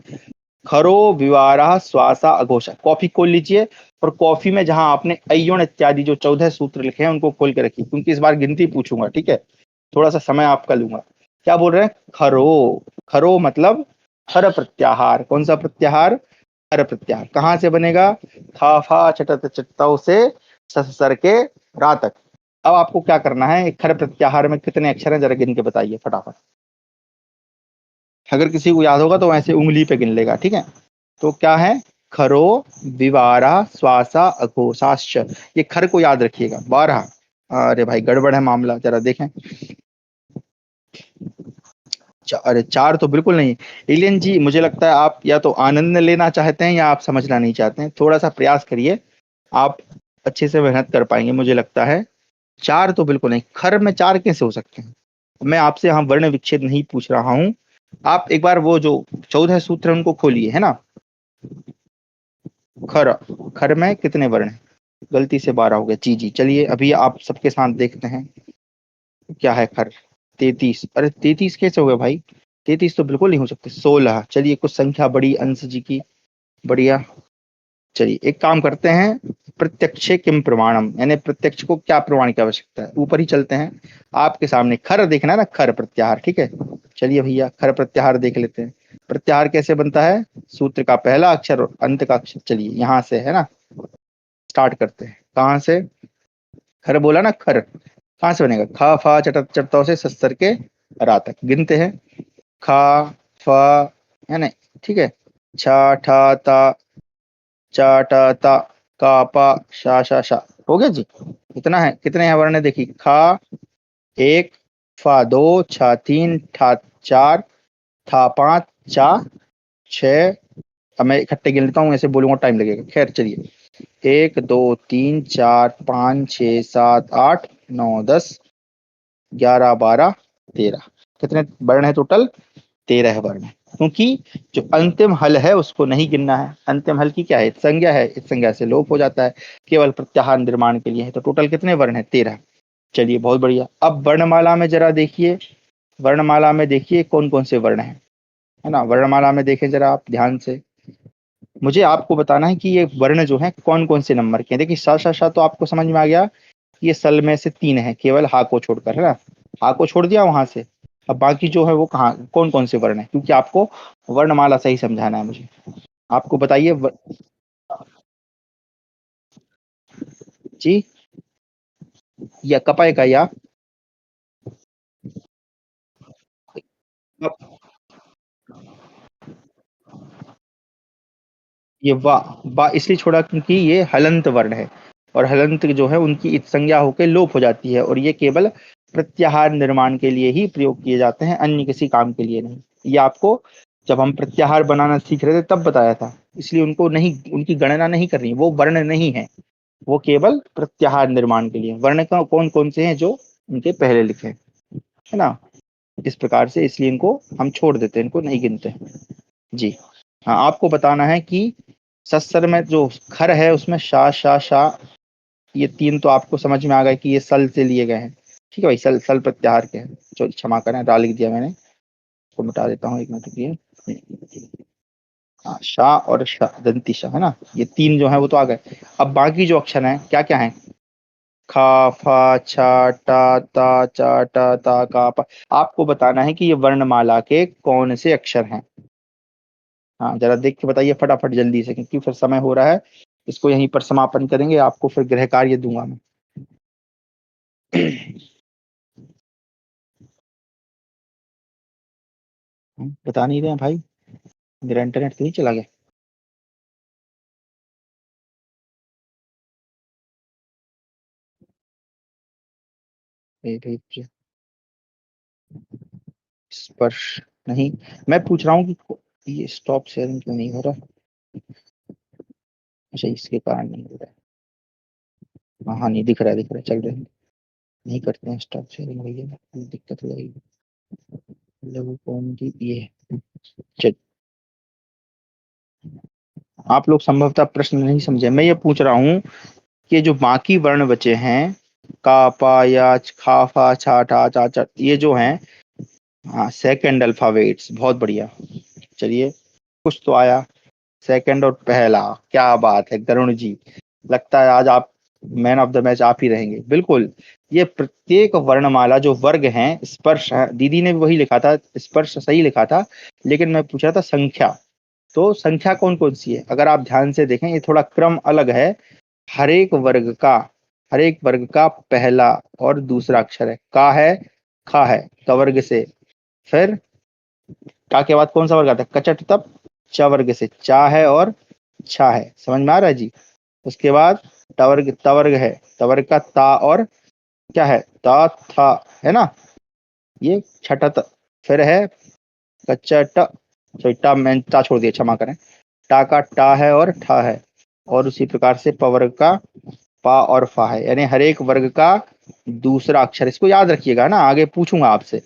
खरो विवारा श्वासा अघोषा, कॉफी खोल लीजिए। और कॉफी में जहां आपने अय्योन इत्यादि जो 14 सूत्र लिखे हैं उनको खोल के रखिए, क्योंकि इस बार गिनती पूछूंगा, ठीक है। थोड़ा सा समय आपका लूंगा। क्या बोल रहे हैं, खरो, खरो मतलब खर प्रत्याहार। कौन सा प्रत्याहार, खर प्रत्याहार। कहाँ से बनेगा, खा फा चटत चटताओ से सर के रा तक। अब आपको क्या करना है, खर प्रत्याहार में कितने अक्षर हैं जरा गिन के बताइए फटाफट। अगर किसी को याद होगा तो वैसे उंगली पे गिन लेगा, ठीक है। तो क्या है, खरो विवारा श्वासा अघोषाश्च। ये खर को याद रखिएगा, 12। अरे भाई गड़बड़ है मामला, जरा देखें। अरे चार तो बिल्कुल नहीं। एलियन जी मुझे लगता है आप या तो आनंद लेना चाहते हैं या आप समझना नहीं चाहते हैं, थोड़ा सा प्रयास करिए, आप अच्छे से मेहनत कर पाएंगे मुझे लगता है। चार तो बिल्कुल नहीं, खर में चार कैसे हो सकते हैं। मैं आपसे यहाँ वर्ण विच्छेद नहीं पूछ रहा हूँ, आप एक बार वो जो 14 सूत्र हैं उनको खोलिए, है ना। खर, खर में कितने वर्ण हैं, गलती से 12 हो गया जी जी। चलिए अभी आप सबके साथ देखते हैं क्या है खर। 33, अरे 33 कैसे हो गया भाई, 33 तो बिल्कुल नहीं हो सकते। 16, चलिए कुछ संख्या बड़ी अंश जी की, बढ़िया। चलिए एक काम करते हैं, प्रत्यक्ष किम प्रमाणम, यानी प्रत्यक्ष को क्या प्रमाण की आवश्यकता है, ऊपर ही चलते हैं। आपके सामने खर देखना है ना, खर प्रत्याहार, ठीक है। चलिए भैया खर प्रत्याहार देख लेते हैं। प्रत्याहार कैसे बनता है, सूत्र का पहला अक्षर और अंत का अक्षर। चलिए यहाँ से है ना, स्टार्ट करते हैं। कहाँ से, खर बोला ना, खर कहाँ से बनेगा, खा फा चटत चटताओं से सस्तर के रा तक गिनते हैं। खा, फा, है ना, ठीक है। छा ठा ता, चा टा ता, का पा, शा हो गया जी। इतना है, कितने हैं वर्ण देखिए, खा एक, फा दो, छा तीन, ठा चार, था पांच, चा छह। अब मैं इकट्ठे गिन लेता हूँ, ऐसे बोलूंगा टाइम लगेगा, खैर चलिए। 1 2 3 4 5 6 7 8 9 10 11 12 13। कितने वर्ण है टोटल, 13 वर्ण है। क्योंकि जो अंतिम हल है उसको नहीं गिनना है, अंतिम हल की क्या है, इत संज्ञा है, इस संज्ञा से लोप हो जाता है, केवल प्रत्याहार निर्माण के लिए है। तो टोटल कितने वर्ण है, 13। चलिए बहुत बढ़िया। अब वर्णमाला में जरा देखिए, वर्णमाला में देखिए कौन कौन से वर्ण है ना। वर्णमाला में देखें जरा आप ध्यान से, मुझे आपको बताना है कि ये वर्ण जो है कौन कौन से नंबर के हैं। देखिए सा श तो आपको समझ में आ गया, ये सल में से 3 है केवल हा को छोड़कर, है ना। हा को छोड़ दिया वहां से। अब बाकी जो है वो कहाँ कौन कौन से वर्ण है, क्योंकि आपको वर्णमाला सही समझाना है मुझे। आपको बताइए जी, या कपाय का या ये वा इसलिए छोड़ा क्योंकि ये हलंत वर्ण है, और हलंत जो है उनकी इत संज्ञा होकर लोप हो जाती है, और ये केवल प्रत्याहार निर्माण के लिए ही प्रयोग किए जाते हैं, अन्य किसी काम के लिए नहीं। ये आपको जब हम प्रत्याहार बनाना सीख रहे थे तब बताया था, इसलिए उनको नहीं, उनकी गणना नहीं करनी, वो वर्ण नहीं है, वो केवल प्रत्याहार निर्माण के लिए। वर्ण का कौन कौन से हैं जो उनके पहले लिखे हैं, है ना, इस प्रकार से, इसलिए इनको हम छोड़ देते हैं, इनको नहीं गिनते हैं। जी हाँ, आपको बताना है कि सस्तर में जो खर है उसमें शा शा शा, ये 3 तो आपको समझ में आ गए कि ये सल से लिए गए हैं। ठीक है भाई, सल सल प्रत्याहार के हैं, जो क्षमा करें डाल लिख दिया मैंने, इसको मिटा देता हूँ, एक मिनट रुकिए। हाँ, शा और शा, दंती शा, है ना, ये 3 जो है वो तो आ गए। अब बाकी जो अक्षर हैं क्या क्या है, खा फा छा टा ता चा टा ता का पा, आपको बताना है कि ये वर्णमाला के कौन से अक्षर हैं। हाँ जरा देख के बताइए फटाफट जल्दी से, क्योंकि फिर समय हो रहा है, इसको यहीं पर समापन करेंगे, आपको फिर गृह कार्य दूंगा मैं। बता नहीं रहे हैं भाई, मेरा इंटरनेट तो नहीं चला गया। भाई स्पर्श नहीं, मैं पूछ रहा हूँ कि ये स्टॉप शेयरिंग क्यों नहीं हो रहा। अच्छा इसके कारण नहीं हो रहा है, हाँ हाँ, नहीं दिख रहा है, दिख रहा है, चल रहे हैं, नहीं करते हैं स्टॉप शेयरिंग भैया, दिक्कत हो जाएगी। लघु कौन की ये चल, आप लोग संभवतः प्रश्न नहीं समझे, मैं ये पूछ रहा हूँ कि जो बाकी वर्ण बचे हैं, का पा या खा फा छा ठा चा चा, ये जो हैं, हाँ सेकंड अल्फाबेट्स, बहुत बढ़िया। चलिए कुछ तो आया, सेकंड और पहला, क्या बात है गरुण जी, लगता है आज आप मैन ऑफ द मैच आप ही रहेंगे, बिल्कुल। ये प्रत्येक वर्णमाला जो वर्ग हैं स्पर्श है, दीदी ने भी वही लिखा था, स्पर्श सही लिखा था, लेकिन मैं पूछा था संख्या, तो संख्या कौन कौन सी है, अगर आप ध्यान से देखें ये थोड़ा क्रम अलग है। हर एक वर्ग का, हर एक वर्ग का पहला और दूसरा अक्षर है, का है, खा है, कवर्ग से, फिर का के बाद कौन सा वर्ग आता है, कचट, तब च वर्ग से चा है और छा है, समझ में आ रहा है जी। उसके बाद टवर्ग, तवर्ग है, तवर्ग का ता और क्या है, ता था, है ना, ये छठा फिर है कच्चा ट, सॉरी टा, मैं टा छोड़ दिया, क्षमा करें, टा का टा है और ठा है, और उसी प्रकार से पवर्ग का पा और फा है, यानी हर एक वर्ग का दूसरा अक्षर, इसको याद रखिएगा ना, आगे पूछूंगा आपसे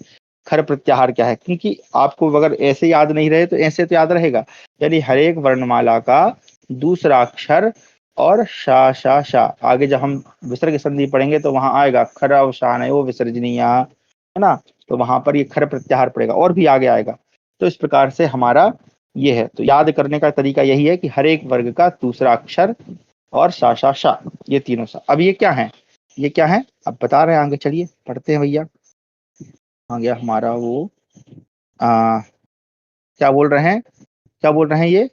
खर प्रत्याहार क्या है, क्योंकि आपको अगर ऐसे याद नहीं रहे तो ऐसे तो याद रहेगा। यानी हर एक वर्णमाला का दूसरा अक्षर, और शा शा शा, आगे जब हम विसर्ग संधि पढ़ेंगे तो वहां आएगा खर अवसान वो विसर्जनीय, है ना, तो वहां पर ये खर प्रत्याहार पड़ेगा, और भी आगे आएगा। तो इस प्रकार से हमारा ये है, तो याद करने का तरीका यही है कि हर एक वर्ग का दूसरा अक्षर और शा शा शा, ये तीनों सा। अब ये क्या है, ये क्या है, अब बता रहे हैं आगे, चलिए पढ़ते हैं भैया। आ गया हमारा वो, आ, क्या बोल रहे हैं, क्या बोल रहे हैं ये,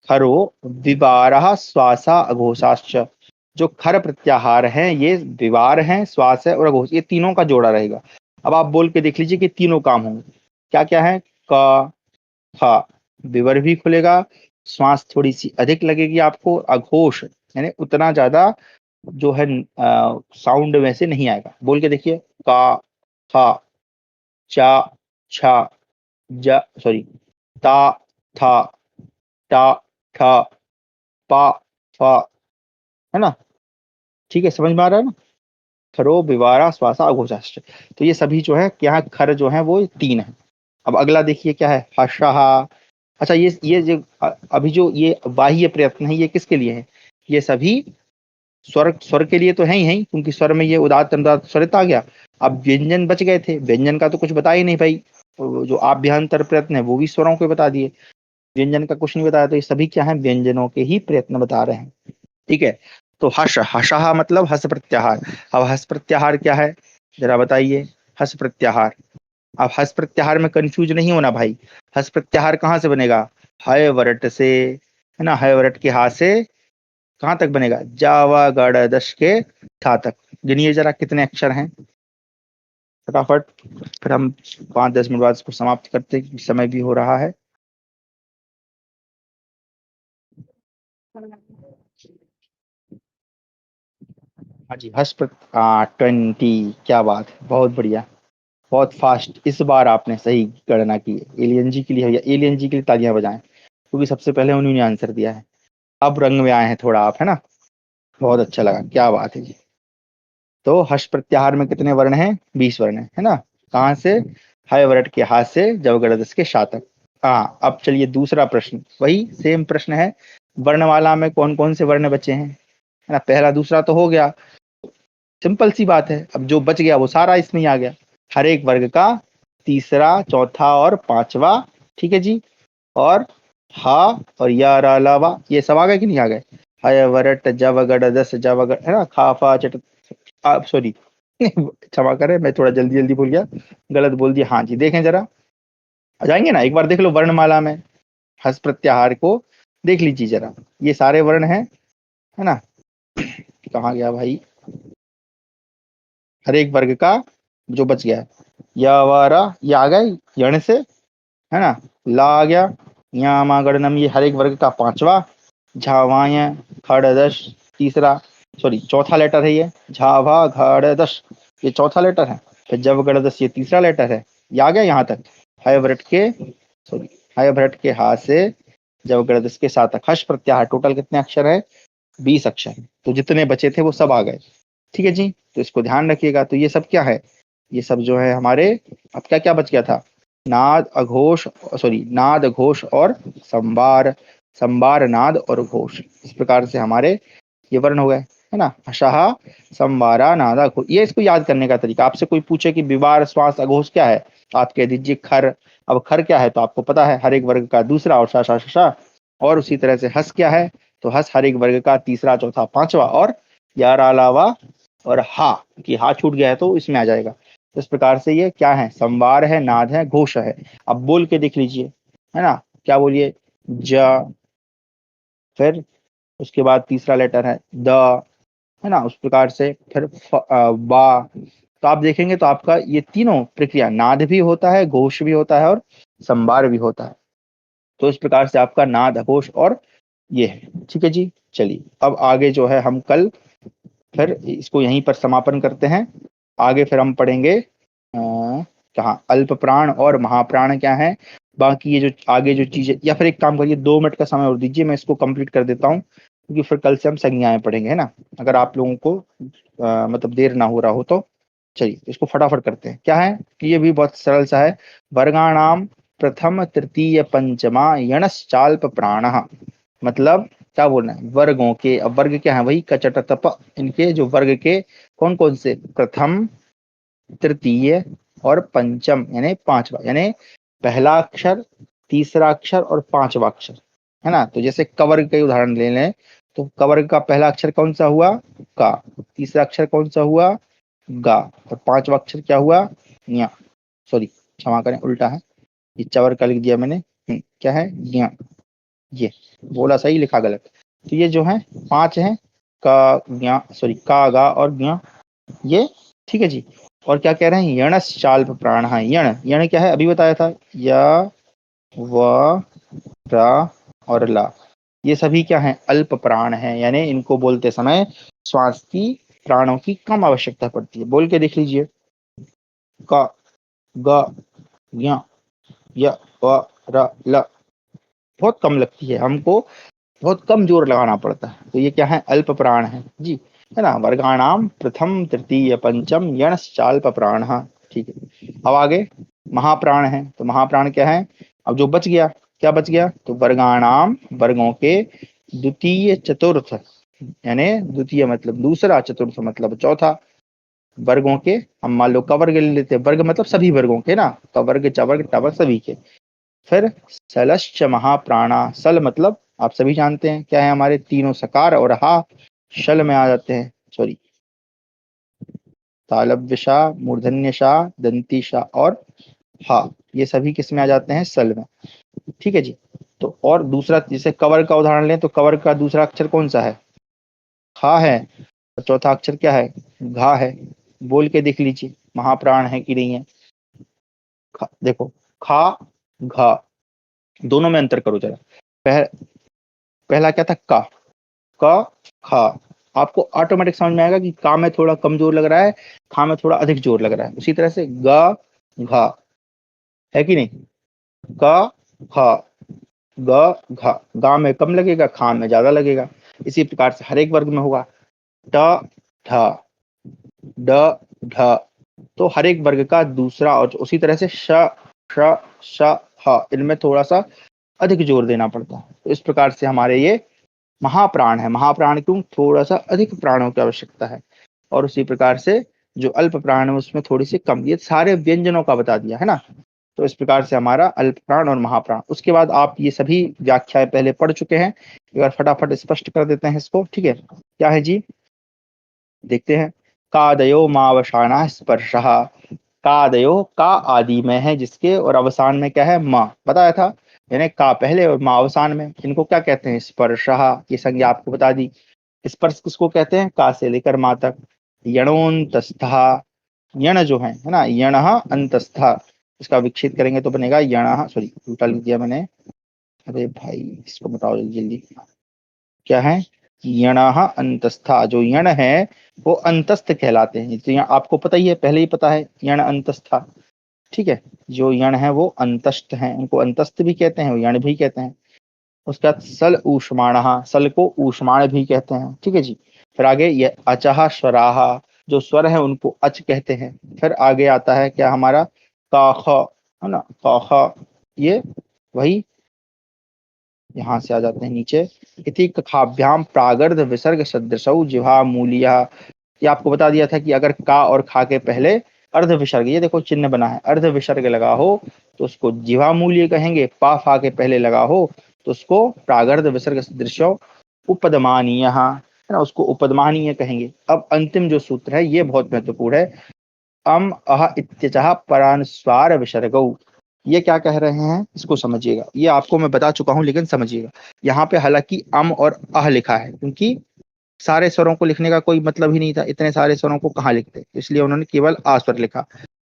खरो विवारः श्वासा अघोषाश्च, जो खर प्रत्याहार हैं ये विवार हैं, श्वास है और अघोष, ये तीनों का जोड़ा रहेगा। अब आप बोल के देख लीजिए कि तीनों काम होंगे, क्या क्या है, क ख, विवर भी खुलेगा, श्वास थोड़ी सी अधिक लगेगी आपको, अघोष यानी उतना ज्यादा जो है साउंड में से नहीं आएगा, बोल के देखिए, का खा चा छा ज, सॉरी ता था टा ठा पा फा, है ना, ठीक है, समझ में आ रहा है ना, खरो विवारा श्वासा अघोषाश्च, तो ये सभी जो है यहाँ खर जो है वो 3 है। अब अगला देखिए क्या है, हर्षहा। अच्छा ये जो अभी जो ये बाह्य प्रयत्न है ये किसके लिए है, ये सभी स्वर, स्वर के लिए तो है ही, क्योंकि स्वर में ये उदात्त अनुदात्त स्वरित आ गया। अब व्यंजन बच गए थे, व्यंजन का तो कुछ बता ही नहीं भाई, जो आभ्यंतर प्रयत्न है वो भी स्वरों को बता दिए। व्यंजन का कुछ नहीं बताया, तो ये सभी क्या है, व्यंजनों के ही प्रयत्न बता रहे हैं। ठीक है, तो हर्ष, हर्षः मतलब हस प्रत्याहार। अब हस प्रत्याहार क्या है, जरा बताइए। हस प्रत्याहार, अब हस प्रत्याहार में कंफ्यूज नहीं होना भाई। हस प्रत्याहार कहाँ से बनेगा, हय वरट से, है ना, हय वरट के हा से कहाँ तक बनेगा, जावा गढ़ दश के ठा तक। गिनिए जरा कितने अक्षर हैं फटाफट, फिर हम 5-10 मिनट बाद इसको समाप्त करते हैं, क्योंकि समय भी हो रहा है। हाँ जी, 20, क्या बात है, बहुत बढ़िया, बहुत फास्ट, इस बार आपने सही गणना की है। एलियन जी के लिए, भैया एलियन जी के लिए तालियां बजाएं, क्योंकि सबसे पहले उन्होंने ने आंसर दिया है। अब रंग में आए हैं थोड़ा आप, है ना, बहुत अच्छा लगा, क्या बात है जी। तो हर्ष प्रत्याहार में कितने वर्ण हैं, 20 वर्ण है ना। कहाँ से, हय वरट के हाथ से जवगढ़ के शातक। हाँ, अब चलिए दूसरा प्रश्न, वही सेम प्रश्न है। वर्णमाला में कौन कौन से वर्ण बचे हैं, है ना, पहला दूसरा तो हो गया, सिंपल सी बात है। अब जो बच गया वो सारा इसमें ही आ गया, हर एक वर्ग का तीसरा, चौथा और पांचवा। ठीक है जी, और हा और या रा ला वा, ये सब आ गए कि नहीं आ गए। हय वरट जवगढ़ दस जवगढ़, है ना, खाफा चट, आप सॉरी क्षमा करें, मैं थोड़ा जल्दी जल्दी बोल गया, गलत बोल दिया। हाँ जी, देखें जरा, आ जाएंगे ना, एक बार देख लो वर्णमाला में हस प्रत्याहार को, देख लीजिए जरा, ये सारे वर्ण हैं, है ना। कहाँ गया भाई, हर एक वर्ग का जो बच गया है, या वारा ये आ गए यण से, है ना, ला आ गया, यामा गणनम ये हर एक वर्ग का पांचवा, झावाय खड़दश तीसरा, सॉरी चौथा लेटर है ये, झावा घड़दश ये चौथा लेटर है, फिर जब गणदश ये तीसरा लेटर है, ये आ गया यहाँ तक। हय भरट के, सॉरी हय भरट के हाथ से जब गणदश के साथ तक, हर्ष प्रत्याहार टोटल कितने अक्षर है, 20 अक्षर, तो जितने बचे थे वो सब आ गए। ठीक है जी, तो इसको ध्यान रखिएगा। तो ये सब क्या है, ये सब जो है हमारे, अब क्या क्या बच गया था, नाद अघोष, सॉरी नाद घोष और संबार, संबार नाद और घोष, इस प्रकार से हमारे ये वर्ण हो गए, है ना। अशाह संबारा नादा घोष, ये इसको याद करने का तरीका, आपसे कोई पूछे कि विवार श्वास अघोष क्या है, तो आप कह दीजिए खर। अब खर क्या है, तो आपको पता है हर एक वर्ग का दूसरा और शा शा शा शा। और उसी तरह से हस क्या है, तो हस हर एक वर्ग का तीसरा, चौथा, पांचवा, और यार अलावा और हा, कि हा छूट गया है तो इसमें आ जाएगा। इस प्रकार से ये क्या है, संवार है, नाद है, घोष है। अब बोल के देख लीजिए, है ना, क्या बोलिए, ज, फिर उसके बाद तीसरा लेटर है द, है ना, उस प्रकार से फिर बा। तो आप देखेंगे तो आपका ये तीनों प्रक्रिया, नाद भी होता है, घोष भी होता है और संवार भी होता है। तो इस प्रकार से आपका नाद, घोष और ये है। ठीक है जी, चलिए अब आगे जो है हम कल फिर इसको यहीं पर समापन करते हैं। आगे फिर हम पढ़ेंगे कहाँ, अल्प प्राण और महाप्राण क्या है, बाकी ये जो आगे जो चीजें, या फिर एक काम करिए 2 मिनट का समय और दीजिए, मैं इसको कंप्लीट कर देता हूँ, क्योंकि फिर कल से हम संज्ञाएं पढ़ेंगे, है ना, अगर आप लोगों को मतलब देर ना हो रहा हो तो। चलिए इसको फटाफट करते हैं, क्या है कि ये भी बहुत सरल सा है। वर्गाणाम प्रथम तृतीय पंचमा यणश्चाल्प प्राण, मतलब क्या बोलना है, वर्गों के, अब वर्ग क्या है, वही कचट तप, इनके जो वर्ग के कौन कौन से, प्रथम, तृतीय और पंचम, यानी पांचवा, यानी पहला अक्षर, तीसरा अक्षर और पांचवा अक्षर, है ना। तो जैसे कवर्ग का उदाहरण ले लें, तो कवर्ग का पहला अक्षर कौन सा हुआ, का, तीसरा अक्षर कौन सा हुआ, गा, और पांचवा अक्षर क्या हुआ, ञ, सॉरी क्षमा करें उल्टा है, ये चवर का लिख दिया मैंने, क्या है, ज्ञ, ये बोला सही लिखा गलत। तो ये जो है 5 हैं, का ज्ञ, सॉरी का गा और ज्ञ, ये। ठीक है जी, और क्या कह रहे हैं, यणश्चाल्प प्राण, यण, यण क्या है, अभी बताया था, य व रा और ला, ये सभी क्या है, अल्प प्राण है, यानी इनको बोलते समय श्वास की, प्राणों की कम आवश्यकता पड़ती है। बोल के देख लीजिए, क, ग, ज्ञ, य व र ल, बहुत कम लगती है हमको, बहुत कम जोर लगाना पड़ता है, तो ये क्या है, अल्प प्राण है जी, है ना। वर्गाणाम प्रथम तृतीय पंचम यणश्चाल्प प्राण, ठीक है। अब आगे महाप्राण है, तो महाप्राण क्या है, अब जो बच गया, क्या बच गया, तो वर्गाणाम वर्गों के द्वितीय चतुर्थ, यानी द्वितीय मतलब दूसरा, चतुर्थ मतलब चौथा, वर्गों के, हम मान लो कवर्ग ले लेते हैं, वर्ग मतलब सभी वर्गों के ना, कवर्ग चवर्ग टवर्ग सभी के, फिर सलश्च महाप्राणा, सल मतलब आप सभी जानते हैं क्या है, हमारे तीनों सकार और हा शल में आ जाते हैं, सॉरी तालव्यशा, मूर्धन्यशा, दंतीशा और हा, ये सभी किस में आ जाते हैं, सल में। ठीक है जी। तो और दूसरा जैसे कवर का उदाहरण लें तो कवर का दूसरा अक्षर कौन सा है, खा है, और चौथा अक्षर क्या है, घा है। बोल के देख लीजिए महाप्राण है कि नहीं है। देखो खा घा, दोनों में अंतर करो जरा। पह, पहला क्या था, का खा, आपको ऑटोमेटिक समझ में आएगा कि का में थोड़ा कम जोर लग रहा है, खा में थोड़ा अधिक जोर लग रहा है। उसी तरह से गा घा, है कि नहीं, का खा, ग घा, गा में कम लगेगा, खा में ज्यादा लगेगा। इसी प्रकार से हर एक वर्ग में होगा, ट ठ ड ढ, तो हर एक वर्ग का दूसरा, और उसी तरह से श श श ह, इनमें थोड़ा सा अधिक जोर देना पड़ता है। तो इस प्रकार से हमारे ये महाप्राण है। महाप्राण क्यों, थोड़ा सा अधिक प्राणों की आवश्यकता है। और उसी प्रकार से जो अल्प प्राण है उसमें थोड़ी सी कम। ये सारे व्यंजनों का बता दिया है ना। तो इस प्रकार से हमारा अल्प प्राण और महाप्राण, उसके बाद आप ये सभी व्याख्याएं पहले पढ़ चुके हैं, एक बार फटाफट स्पष्ट कर देते हैं इसको। ठीक है, क्या है जी, देखते हैं। कादयो मावसाना स्पर्श, कादयो का आदि में है जिसके, और अवसान में क्या है, माँ बताया था, यानी का पहले और माँ अवसान में। इनको क्या कहते हैं, स्पर्श, ये संज्ञा आपको बता दी। स्पर्श किसको कहते हैं, का से लेकर माँ तक। यणोन्तस्था, यण जो है ना, यण अंतस्था, इसका विच्छेद करेंगे तो बनेगा यण, सॉरी उल्टा लिख दिया मैंने, अरे भाई इसको बताओ जल्दी जल्दी, क्या है, यण अंतस्था। जो यण है वो अंतस्थ कहलाते हैं। तो यहाँ आपको पता ही है, पहले ही पता है, यण अंतस्था। ठीक है, जो यण है वो अंतस्थ हैं, उनको अंतस्थ भी कहते हैं, वो यण भी कहते हैं। उसके बाद सल ऊष्माण, सल को ऊष्माण भी कहते हैं। ठीक है जी। फिर आगे ये अचह स्वराह, जो स्वर है उनको अच कहते हैं। फिर आगे आता है क्या हमारा, काख, है ना, काख, ये वही, यहाँ से आ जाते हैं नीचे, इति कखाभ्याम प्रागर्ध विसर्ग सदृशौ जिह्वा मूलिया। ये आपको बता दिया था कि अगर का और खा के पहले अर्ध विसर्ग, ये देखो चिन्ह बना है, अर्ध विसर्ग लगा हो तो उसको जिह्वा मूल्य कहेंगे। पा फा के पहले लगा हो तो उसको प्रागर्ध विसर्ग सदृशौ उपदमानीय, है ना, उसको उपदमानीय कहेंगे। अब अंतिम जो सूत्र है ये बहुत महत्वपूर्ण है, अम अह इत्यचः परानुस्वार विसर्गौ। ये क्या कह रहे हैं इसको समझिएगा, ये आपको मैं बता चुका हूं लेकिन समझिएगा। यहाँ पे हालांकि अम और अह लिखा है क्योंकि सारे स्वरों को लिखने का कोई मतलब ही नहीं था, इतने सारे स्वरों को कहाँ लिखते, इसलिए उन्होंने केवल आ स्वर लिखा।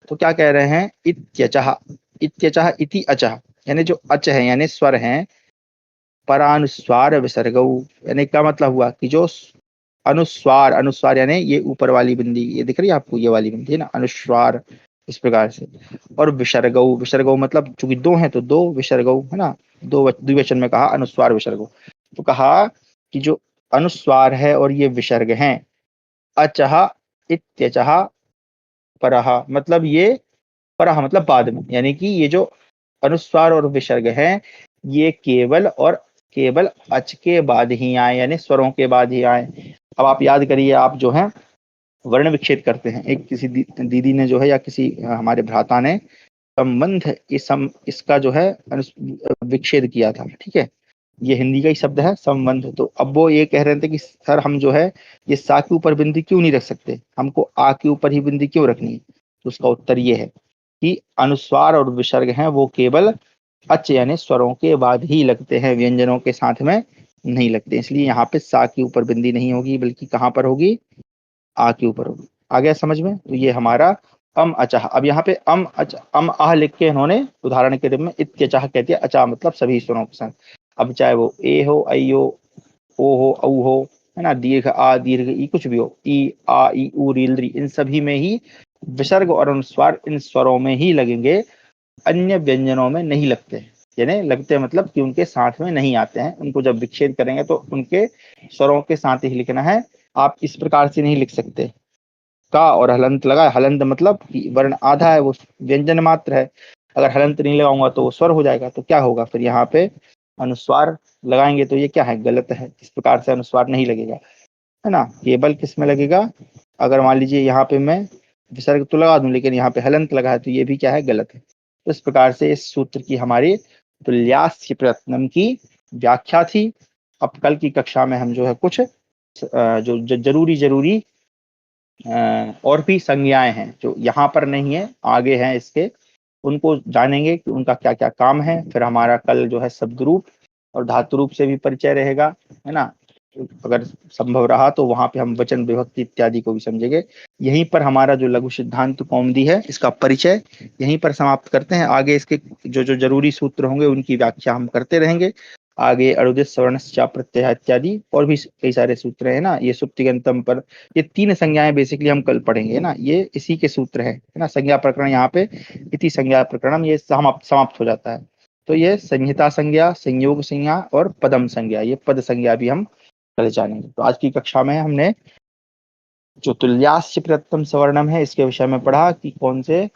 तो क्या कह रहे हैं, इत्यचः, इत्यचः इति अचः, यानी जो अच है यानी स्वर हैं, परानुस्वार विसर्गौ, यानी क्या मतलब हुआ कि जो अनुस्वार, अनुस्वार यानी ये ऊपर वाली बिंदी, ये दिख रही है आपको, ये वाली बिंदी है ना, अनुस्वार, इस प्रकार से। और विसर्गौ, विसर्गौ मतलब चूंकि दो हैं तो दो विसर्गौ, है ना, दो द्विवचन में कहा अनुस्वार विसर्गौ। तो कहा कि जो अनुस्वार है और ये विसर्ग हैं, अचह इत्यचह परह, मतलब ये परह मतलब बाद में, यानी कि ये जो अनुस्वार और विसर्ग हैं ये केवल और केवल अच के बाद ही आए, यानी स्वरों के बाद ही आए। अब आप याद करिए, आप जो है वर्ण विच्छेद करते हैं, एक किसी दीदी ने जो है या किसी हमारे भ्राता ने संबंध इसका जो है विच्छेद किया था। ठीक है, ये हिंदी का ही शब्द है संबंध। तो अब वो ये कह रहे थे कि सर हम जो है ये सा के ऊपर बिंदी क्यों नहीं रख सकते, हमको आ के ऊपर ही बिंदी क्यों रखनी है। तो उसका उत्तर ये है कि अनुस्वार और विसर्ग हैं वो केवल अच यानी स्वरों के बाद ही लगते हैं, व्यंजनों के साथ में नहीं लगते। इसलिए यहाँ पे सा के ऊपर बिंदी नहीं होगी, बल्कि कहाँ पर होगी, आ के ऊपर होगी। आ गया समझ में। तो ये हमारा अम अचाह। अब यहाँ पे अम अच अम आह लिख के इन्होंने उदाहरण के रूप में इत्यचाह कहती है, अचा मतलब सभी स्वरों के साथ। अब चाहे वो ए हो, आई हो, ओ हो, औ हो, है ना, दीर्घ आ, दीर्घ ई, कुछ भी हो, ई आ ई उ रील री, इन सभी में ही विसर्ग और अनुस्वार इन स्वरों में ही लगेंगे, अन्य व्यंजनों में नहीं लगते हैं। यानी लगते मतलब कि उनके साथ में नहीं आते हैं, उनको जब विच्छेद करेंगे तो उनके स्वरों के साथ ही लिखना है। आप इस प्रकार से नहीं लिख सकते, का और हलंत लगा, हलंत मतलब कि वर्ण आधा है, वो व्यंजन मात्र है। अगर हलंत नहीं लगाऊंगा तो वो स्वर हो जाएगा, तो क्या होगा फिर यहाँ पे अनुस्वार लगाएंगे तो ये क्या है, गलत है। इस प्रकार से अनुस्वार नहीं लगेगा, है ना। केवल किस में लगेगा, अगर मान लीजिए यहाँ पे मैं विसर्ग तो लगा दूं लेकिन यहाँ पे हलंत लगा है तो ये भी क्या है, गलत है। तो इस प्रकार से इस सूत्र की हमारी तुल्यास्य प्रयत्नम की व्याख्या थी। अब कल की कक्षा में हम जो है कुछ जो जरूरी और भी संज्ञाएं हैं जो यहाँ पर नहीं है, आगे हैं इसके, उनको जानेंगे कि उनका क्या क्या काम है। फिर हमारा कल जो है शब्द रूप और धातु रूप से भी परिचय रहेगा, है ना। अगर संभव रहा तो वहां पे हम वचन विभक्ति इत्यादि को भी समझेंगे। यहीं पर हमारा जो लघु सिद्धांत कौमुदी है इसका परिचय यहीं पर समाप्त करते हैं। आगे इसके जो जो जरूरी सूत्र होंगे उनकी व्याख्या हम करते रहेंगे। आगे अणुदित सवर्णश्च प्रत्यय इत्यादि और भी कई सारे सूत्र है ना, ये सुप्तिगंतम पर, ये 3 संज्ञाएं बेसिकली हम कल पढ़ेंगे, है ना। ये इसी के सूत्र है ना। संज्ञा प्रकरण यहाँ पे इति संज्ञा प्रकरणम ये समाप्त हो जाता है। तो ये संहिता संज्ञा, संयोग संज्ञा और पदम संज्ञा, ये पद संज्ञा भी हम कल जानेंगे। तो आज की कक्षा में हमने जो तुल्यास्य प्रत्यम सवर्णम है इसके विषय में पढ़ा कि कौन से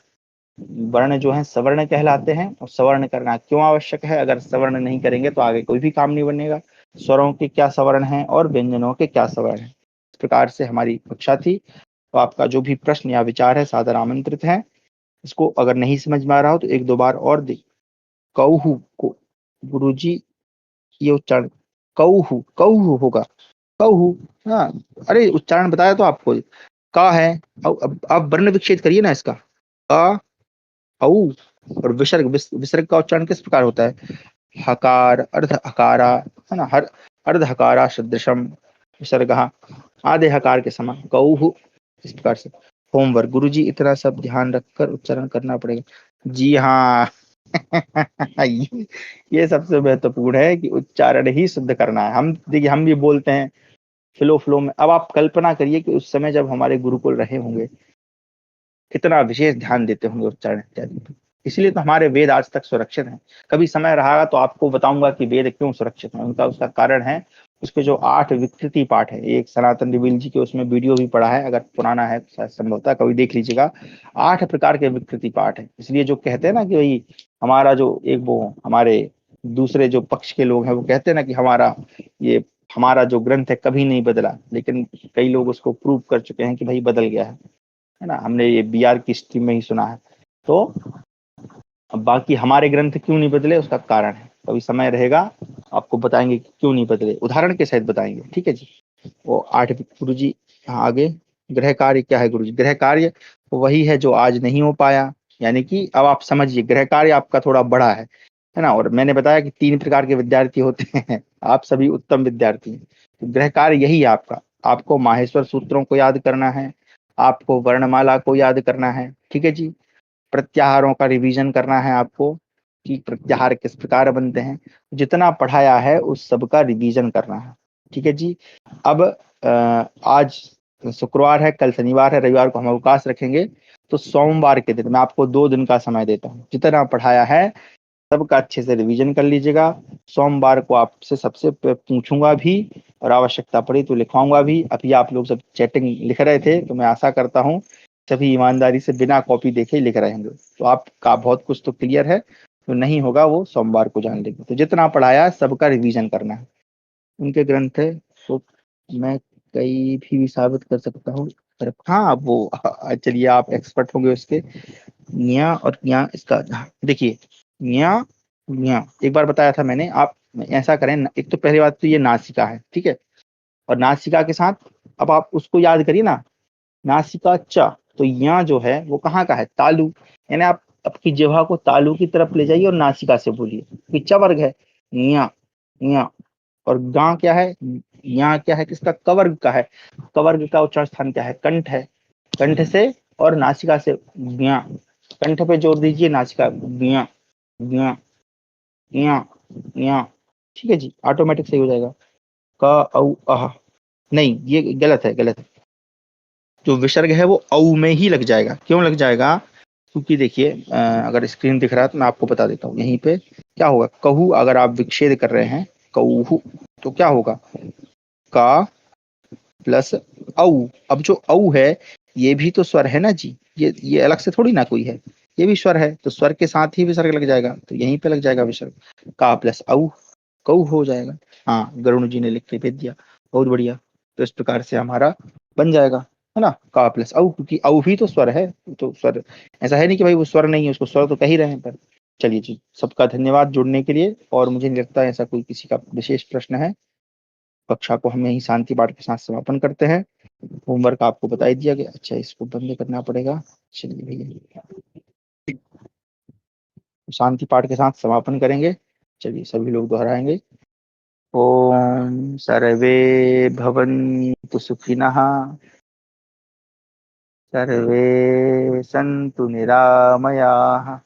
वर्ण जो है सवर्ण कहलाते हैं और सवर्ण करना क्यों आवश्यक है। अगर सवर्ण नहीं करेंगे तो आगे कोई भी काम नहीं बनेगा। स्वरों के क्या सवर्ण हैं और व्यंजनों के क्या सवर्ण हैं। इस प्रकार से हमारी कक्षा थी। तो आपका जो भी प्रश्न या विचार है सादर आमंत्रित है। इसको अगर नहीं समझ में आ रहा हो तो 1-2 बार और देख। कौहु को गुरुजी ये उच्चारण कौहु कौहु होगा, कौहु। हाँ, अरे उच्चारण बताया तो आपको। का है, अब आप वर्ण विच्छेद करिए ना इसका। का, औ और विसर्ग का उच्चारण किस प्रकार होता है। हकार अर्ध हकारा, है ना। हर अर्ध हकारा सदृशम विसर्ग आधे हकार के समान कौहु, इस प्रकार से। होमवर्क गुरुजी इतना सब ध्यान रखकर उच्चारण करना पड़ेगा। जी हाँ। ये सबसे महत्वपूर्ण है कि उच्चारण ही शुद्ध करना है। हम देखिए हम भी बोलते हैं फ्लो में। अब आप कल्पना करिए कि उस समय जब हमारे गुरुकुल रहे होंगे कितना विशेष ध्यान देते होंगे उच्चारण इत्यादि पे। इसलिए तो हमारे वेद आज तक सुरक्षित हैं। कभी समय रहा तो आपको बताऊंगा कि वेद क्यों सुरक्षित हैं। उनका उसका कारण है उसके जो 8 विकृति पाठ है। एक सनातन देवील जी के उसमें वीडियो भी पड़ा है, अगर पुराना है तो संभवतः कभी देख लीजिएगा। 8 प्रकार के विकृति पाठ है। इसलिए जो कहते हैं ना कि भाई हमारा जो एक वो हमारे दूसरे जो पक्ष के लोग हैं वो कहते हैं ना कि हमारा जो ग्रंथ है कभी नहीं बदला, लेकिन कई लोग उसको प्रूव कर चुके हैं कि भाई बदल गया है ना। हमने ये बीआर की स्ट्रीम में ही सुना है। तो अब बाकी हमारे ग्रंथ क्यों नहीं बदले उसका कारण है, कभी समय रहेगा आपको बताएंगे कि क्यों नहीं बदले, उदाहरण के सहित बताएंगे, ठीक है जी। वो 8 गुरु जी। हाँ आगे, ग्रह कार्य क्या है गुरु जी। ग्रह कार्य वही है जो आज नहीं हो पाया, यानी कि अब आप समझिए ग्रह कार्य आपका थोड़ा बड़ा है ना। और मैंने बताया कि 3 प्रकार के विद्यार्थी होते हैं। आप सभी उत्तम विद्यार्थी हैं। तो गृह कार्य यही है आपका। आपको माहेश्वर सूत्रों को याद करना है, आपको वर्णमाला को याद करना है, ठीक है जी। प्रत्याहारों का रिवीजन करना है आपको कि प्रत्याहार किस प्रकार बनते हैं। जितना पढ़ाया है उस सब का रिवीजन करना है, ठीक है जी। अब आज शुक्रवार है, कल शनिवार है, रविवार को हम अवकाश रखेंगे। तो सोमवार के दिन मैं आपको 2 दिन का समय देता हूँ। जितना पढ़ाया है सबका अच्छे से रिवीजन कर लीजिएगा। सोमवार को आपसे सबसे पूछूंगा भी और आवश्यकता पड़ी तो लिखवाऊंगा भी। अभी आप लोग सब चैटिंग लिख रहे थे तो मैं आशा करता हूँ सभी ईमानदारी से बिना कॉपी देखे लिख रहे होंगे। तो आपका बहुत कुछ तो क्लियर है, तो नहीं होगा वो सोमवार को जान लेंगे। तो जितना पढ़ाया सबका रिवीजन करना है। उनके ग्रंथ है तो मैं कई भी साबित कर सकता हूँ। हाँ वो चलिए आप एक्सपर्ट होंगे उसके। न्या और न्या इसका देखिए, न्या न्या एक बार बताया था मैंने। आप ऐसा करें, एक तो पहली बात तो ये नासिका है, ठीक है। और नासिका के साथ अब आप उसको याद करिए ना, नासिका च, तो यहाँ जो है वो कहाँ का है, तालु। यानी आप आपकी जिह्वा को तालु की तरफ ले जाइए और नासिका से बोलिए कि च वर्ग है, न्या न्या। और गा क्या है, यहाँ क्या है, किसका, कवर्ग का है। कवर्ग का उच्चारण स्थान क्या है, कंठ है। कंठ से और नासिका से ज्ञा, कंठ पे जोर दीजिए, नासिका ज्ञा ज्ञा ज्ञा ज्ञा, ठीक है जी। ऑटोमेटिक सही हो जाएगा। क औ अह, नहीं ये गलत है, गलत है। जो विसर्ग है वो औ में ही लग जाएगा। क्यों लग जाएगा, क्योंकि देखिए अगर स्क्रीन दिख रहा है तो मैं आपको बता देता हूँ। यहीं पे क्या होगा, कहू अगर आप विच्छेद कर रहे हैं कहू तो क्या होगा, का प्लस औ। अब जो औ है ये भी तो स्वर है ना जी, ये अलग से थोड़ी ना कोई है, ये भी स्वर है। तो स्वर के साथ ही विसर्ग लग जाएगा, तो यहीं पे लग जाएगा विसर्ग। का प्लस औ कऊ हो जाएगा। हाँ गरुण जी ने लिख के भेज दिया, बहुत बढ़िया। तो इस प्रकार से हमारा बन जाएगा, है ना, का प्लस औ, क्योंकि औ भी तो स्वर है। तो स्वर ऐसा है नहीं कि भाई वो स्वर नहीं है, उसको स्वर तो कह ही रहे हैं पर चलिए जी, सबका धन्यवाद जुड़ने के लिए। और मुझे नहीं लगता ऐसा कोई किसी का विशेष प्रश्न है। कक्षा को हम यही शांति पाठ के साथ समापन करते हैं। होमवर्क आपको बता ही दिया गया। अच्छा, इसको बंद करना पड़ेगा। चलिए भैया, शांति पाठ के साथ समापन करेंगे। चलिए सभी लोग दोहराएंगे। ओम सर्वे भवन्तु सुखिनः, सर्वे सन्तु निरामयाः,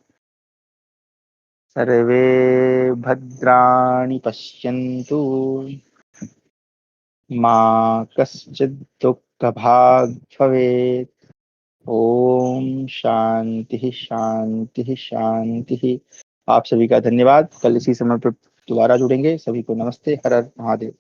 सर्वे भद्राणि पश्यन्तु, मा कश्चित् दुःखभाग् भवेत्। ओम शांति शांति शांति। आप सभी का धन्यवाद। कल इसी समय पर दोबारा जुड़ेंगे। सभी को नमस्ते। हर हर महादेव।